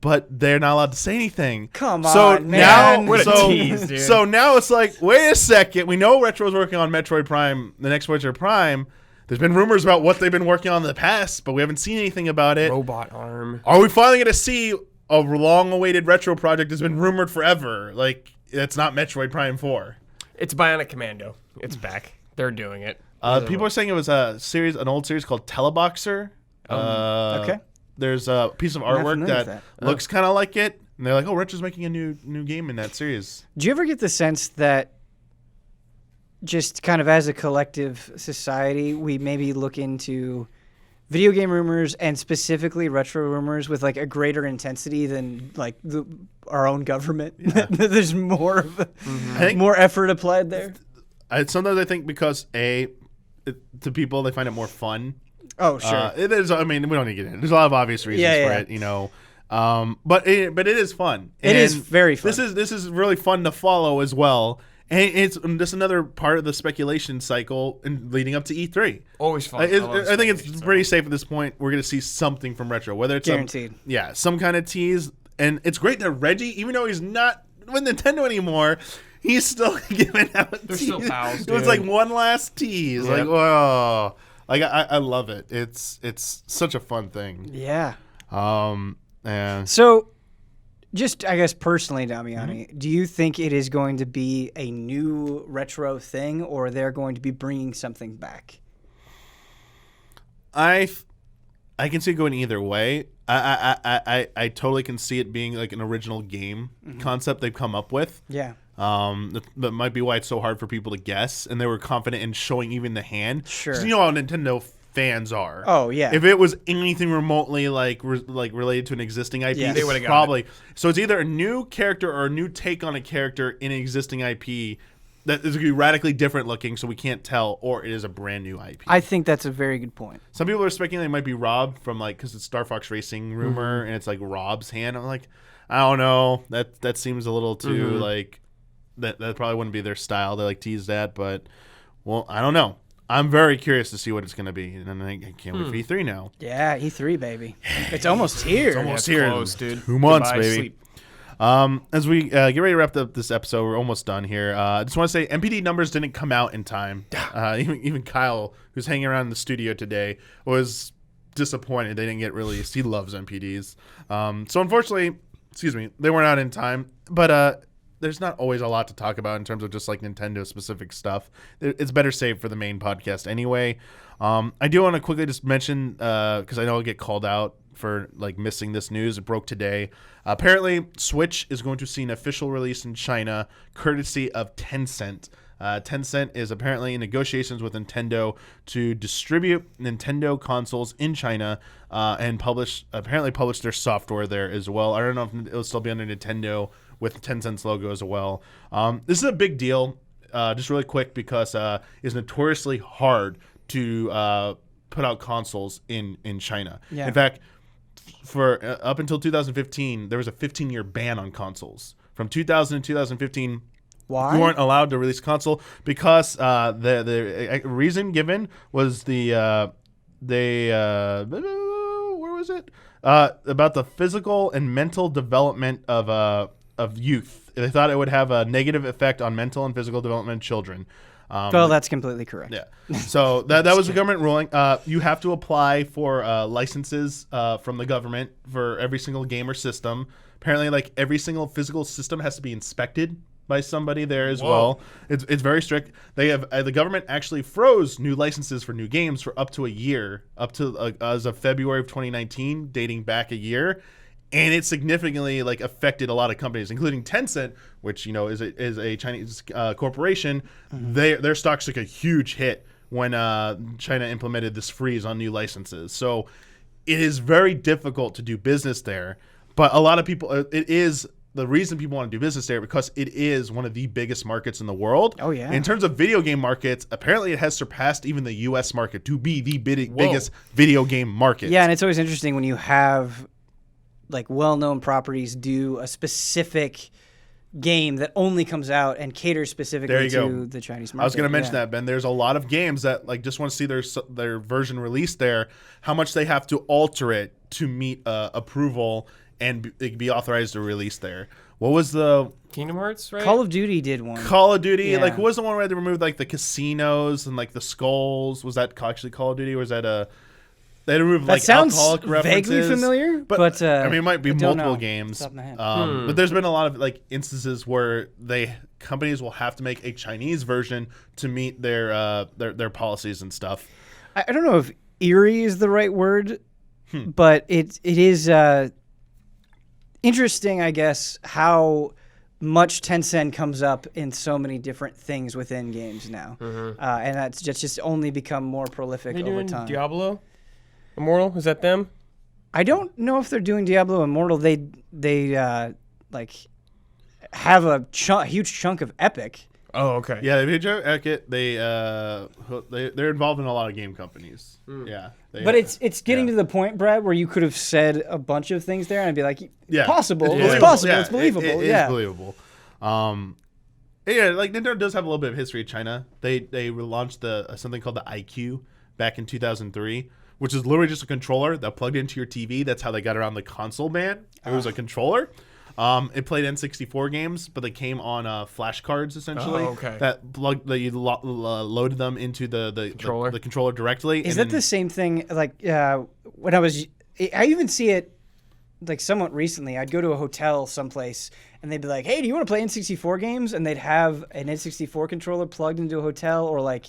but they're not allowed to say anything. Come so on, now, man. What a so, tease, dude. so now it's like, wait a second. We know Retro's working on Metroid Prime, the next Metroid Prime. There's been rumors about what they've been working on in the past, but we haven't seen anything about it. Robot arm. Are we finally going to see a long-awaited Retro project that's been rumored forever? Like, it's not Metroid Prime 4. It's Bionic Commando. It's back. They're doing it. People are saying it was an old series called Teleboxer. Okay. There's a piece of not artwork familiar with that that. looks kind of like it, and they're like, "Oh, Retro's making a new game in that series." Do you ever get the sense that just kind of as a collective society, we maybe look into video game rumors and specifically retro rumors with like a greater intensity than like our own government? There's more of more effort applied there. Sometimes I think because to people they find it more fun. Oh, sure. It is. I mean, we don't need to get in. There's a lot of obvious reasons for it, you know. But it is fun. It is very fun. This is really fun to follow as well. And it's just another part of the speculation cycle and leading up to E3. Always fun. I think it's pretty safe at this point. We're going to see something from Retro, whether it's Guaranteed. some kind of tease. And it's great that Reggie, even though he's not with Nintendo anymore, he's still giving out. They're still pals, It was dude. like one last tease. Yep. Like, whoa. Like I love it. It's such a fun thing. Yeah. And So, just I guess personally, Damiani, do you think it is going to be a new retro thing, or they're going to be bringing something back? I can see it going either way. I totally can see it being like an original game concept they've come up with. Yeah. That might be why it's so hard for people to guess, and they were confident in showing even the hand. Sure. 'Cause you know how Nintendo fans are. Oh, yeah. If it was anything remotely like related to an existing IP, Yes. They would've got probably. So it's either a new character or a new take on a character in an existing IP that is going to be radically different looking, so we can't tell, or it is a brand new IP. I think that's a very good point. Some people are speculating it might be Rob from because it's Star Fox Racing rumor, and it's like Rob's hand. I'm like, I don't know. That seems a little too like that probably wouldn't be their style. They like tease that, but Well, I don't know. I'm very curious to see what it's going to be, and I can't wait for E3 now. Yeah, E3, baby. It's almost here. It's almost here. Close, dude. 2 months, Goodbye, baby. sleep. As we get ready to wrap up this episode, we're almost done here. I just want to say MPD numbers didn't come out in time. Even Kyle, who's hanging around in the studio today, was disappointed they didn't get released. He loves MPDs. So unfortunately, they weren't out in time. But there's not always a lot to talk about in terms of just like Nintendo specific stuff. It's better saved for the main podcast anyway. I do want to quickly just mention, because I know I'll get called out for like missing this news. It broke today. Apparently, Switch is going to see an official release in China, courtesy of Tencent. Tencent is apparently in negotiations with Nintendo to distribute Nintendo consoles in China and apparently publish their software there as well. I don't know if it'll still be under Nintendo with Tencent's logo as well. This is a big deal, just really quick, because it's notoriously hard to put out consoles in China. Yeah. In fact, for up until 2015, there was a 15-year ban on consoles. From 2000 to 2015, Why? you weren't allowed to release a console because the reason given was where was it? About the physical and mental development of youth. They thought it would have a negative effect on mental and physical development of children. Well, that's completely correct. Yeah. So that was the government ruling. You have to apply for licenses from the government for every single game or system. Apparently, like every single physical system has to be inspected by somebody there as well. It's very strict. They have the government actually froze new licenses for new games for up to a year, up to as of February of 2019, dating back a year. And it significantly like affected a lot of companies, including Tencent, which is a Chinese corporation. Mm-hmm. Their stocks took a huge hit when China implemented this freeze on new licenses. So it is very difficult to do business there. But a lot of people, it is the reason people want to do business there because it is one of the biggest markets in the world. Oh yeah. In terms of video game markets, apparently it has surpassed even the U.S. market to be the biggest video game market. Yeah, and it's always interesting when you have like well-known properties do a specific game that only comes out and caters specifically to the Chinese market. I was going to mention that, Ben. There's a lot of games that like just want to see their version released there, how much they have to alter it to meet approval and be authorized to release there. What was the Kingdom Hearts, right? Call of Duty did one. Call of Duty, Yeah. like what was the one where they removed like the casinos and like the skulls? Was that actually Call of Duty, or was that they removed That like sounds alcoholic references? vaguely familiar, but I mean, it might be I don't multiple know. games. Top of my head. But there's been a lot of like instances where companies will have to make a Chinese version to meet their policies and stuff. I don't know if eerie is the right word, but it is interesting, I guess, how much Tencent comes up in so many different things within games now, and that's just only become more prolific They over doing time. Diablo Immortal? Is that them? I don't know if they're doing Diablo Immortal. They like have a huge chunk of Epic. Oh, okay. Yeah, they're involved in a lot of game companies. Yeah, But it's getting to the point, Brad, where you could have said a bunch of things there and I'd be like, possible. It's possible. It's believable. It is believable. Yeah, like Nintendo does have a little bit of history in China. They relaunched something called the IQ back in 2003, which is literally just a controller that plugged into your TV. That's how they got around the console ban. It was a controller. It played N64 games, but they came on flashcards essentially. Oh, okay. That you loaded them into the controller directly. Is that the same thing? Like when I even see it like somewhat recently. I'd go to a hotel someplace and they'd be like, "Hey, do you want to play N64 games?" And they'd have an N64 controller plugged into a hotel, or like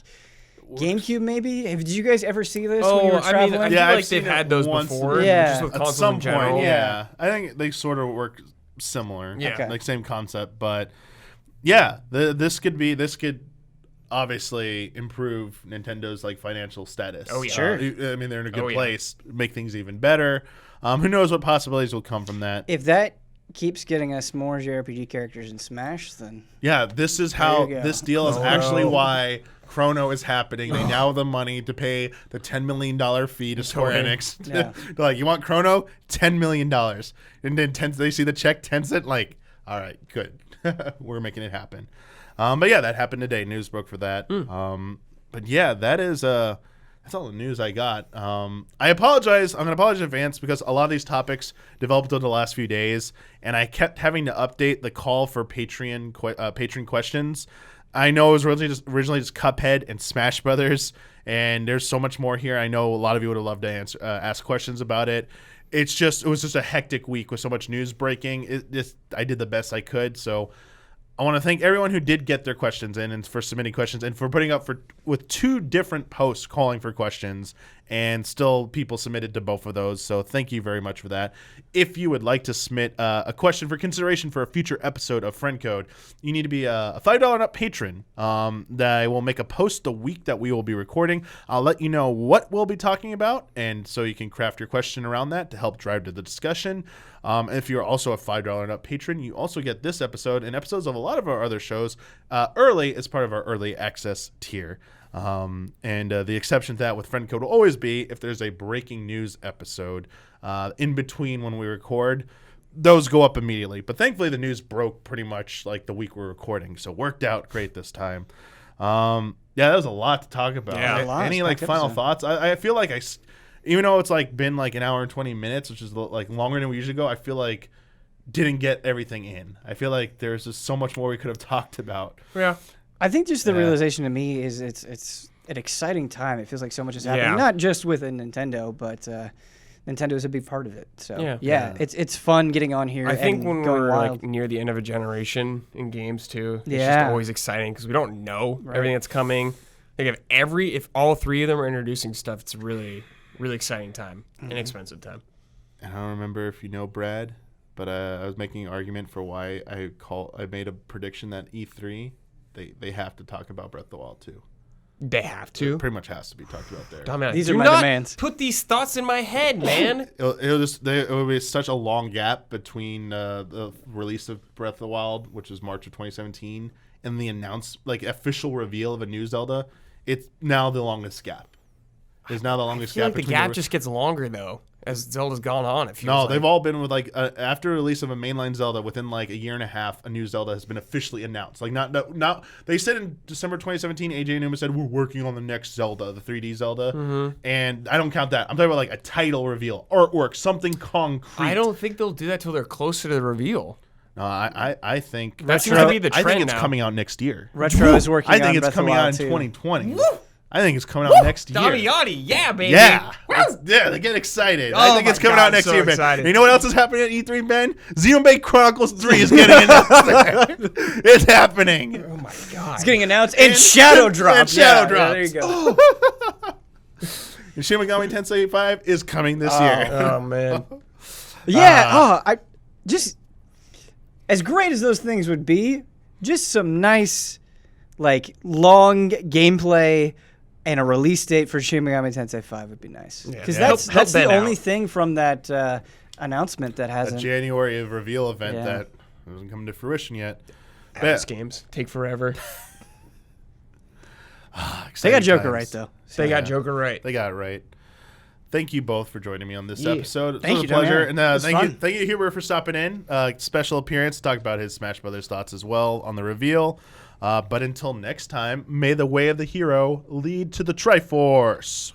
GameCube maybe. Did you guys ever see this when you were traveling? I feel like they've had those before. Yeah. Just with at consoles some in general. point. Yeah, I think they sort of work similar. Yeah. Okay. Like same concept, but yeah, this could obviously improve Nintendo's like financial status. Oh, yeah. Sure. I mean, they're in a good yeah. place, make things even better. Who knows what possibilities will come from that? If that keeps getting us more JRPG characters in Smash, then Yeah, this is how you go. this deal is actually why Chrono is happening. They now have the money to pay the $10 million fee to Square Enix. Yeah. They're like, you want Chrono? $10 million. And then they see the check, Tencent, like, all right, good. We're making it happen. But yeah, that happened today. News broke for that. But yeah, that's all the news I got. I apologize. I'm going to apologize in advance because a lot of these topics developed over the last few days, and I kept having to update the call for patron questions. I know it was originally just Cuphead and Smash Brothers, and there's so much more here. I know a lot of you would have loved to ask questions about it. It was just a hectic week with so much news breaking. I did the best I could, so I want to thank everyone who did get their questions in and for submitting questions and for putting up with 2 different posts calling for questions, and still people submitted to both of those. So thank you very much for that. If you would like to submit a question for consideration for a future episode of Friend Code, you need to be a $5 and up patron. That I will make a post the week that we will be recording. I'll let you know what we'll be talking about, and so you can craft your question around that to help drive to the discussion. If you're also a $5 and up patron, you also get this episode and episodes of a lot of our other shows early as part of our early access tier. And the exception to that with Friend Code will always be if there's a breaking news episode in between when we record. Those go up immediately. But thankfully, the news broke pretty much like the week we're recording, so worked out great this time. Yeah, that was a lot to talk about. Yeah, Any like final thoughts? I feel like even though it's like been like an hour and 20 minutes, which is like longer than we usually go, I feel like didn't get everything in. I feel like there's just so much more we could have talked about. Yeah. I think just the realization to me is it's an exciting time. It feels like so much is happening, Yeah. not just within Nintendo, but Nintendo is a big part of it. So Yeah. it's fun getting on here. I think and when going we're wild. like near the end of a generation in games too, it's Yeah. just always exciting because we don't know everything that's coming. Like if all 3 of them are introducing stuff, it's a really, really exciting time, inexpensive time. And I don't remember if you know Brad, but I was making an argument for why I made a prediction that E3 they have to talk about Breath of the Wild too. They have to. It pretty much has to be talked about there. Dumbass. These Do are my not demands. Put these thoughts in my head, man. It will be such a long gap between the release of Breath of the Wild, which was March of 2017, and the official reveal of a new Zelda. It's now the longest gap. It's now the longest I feel gap. like the gap just gets longer though as Zelda's gone on. It feels No, like. they've all been with like after release of a mainline Zelda, within like a year and a half, a new Zelda has been officially announced. Like not they said in December 2017, AJ Newman said we're working on the next Zelda, the 3D Zelda, and I don't count that. I'm talking about like a title reveal, artwork, something concrete. I don't think they'll do that till they're closer to the reveal. No, I think That seems to be the I trend think it's now. coming out next year. Retro is working. I think on it's Breath of the coming out in Wild, too. 2020. I think it's coming out next year. Damiani, yeah, baby. Yeah, they get excited. I Oh think it's my coming God, out next so year, Ben. excited. And you know what else is happening at E3, Ben? Xenoblade Chronicles 3 is getting announced. It's happening. Oh my god. It's getting announced and Shadow Drop. And Shadow Yeah, Drops. there you go. And Shin Megami Tensei 5 is coming this year. Oh man. Yeah. I just as great as those things would be, just some nice, like long gameplay and a release date for Shin Megami Tensei 5 would be nice. Because Help that's the Ben only out. thing from that announcement that A hasn't. January reveal event Yeah. that hasn't come to fruition yet. Those games take forever. They got Joker right though. They got Joker right. They got it right. Thank you both for joining me on this Yeah. episode. It Thank was you, a pleasure. Damian. And It was fun. thank you, Huber, for stopping in. Special appearance to talk about his Smash Brothers thoughts as well on the reveal. But until next time, may the way of the hero lead to the Triforce.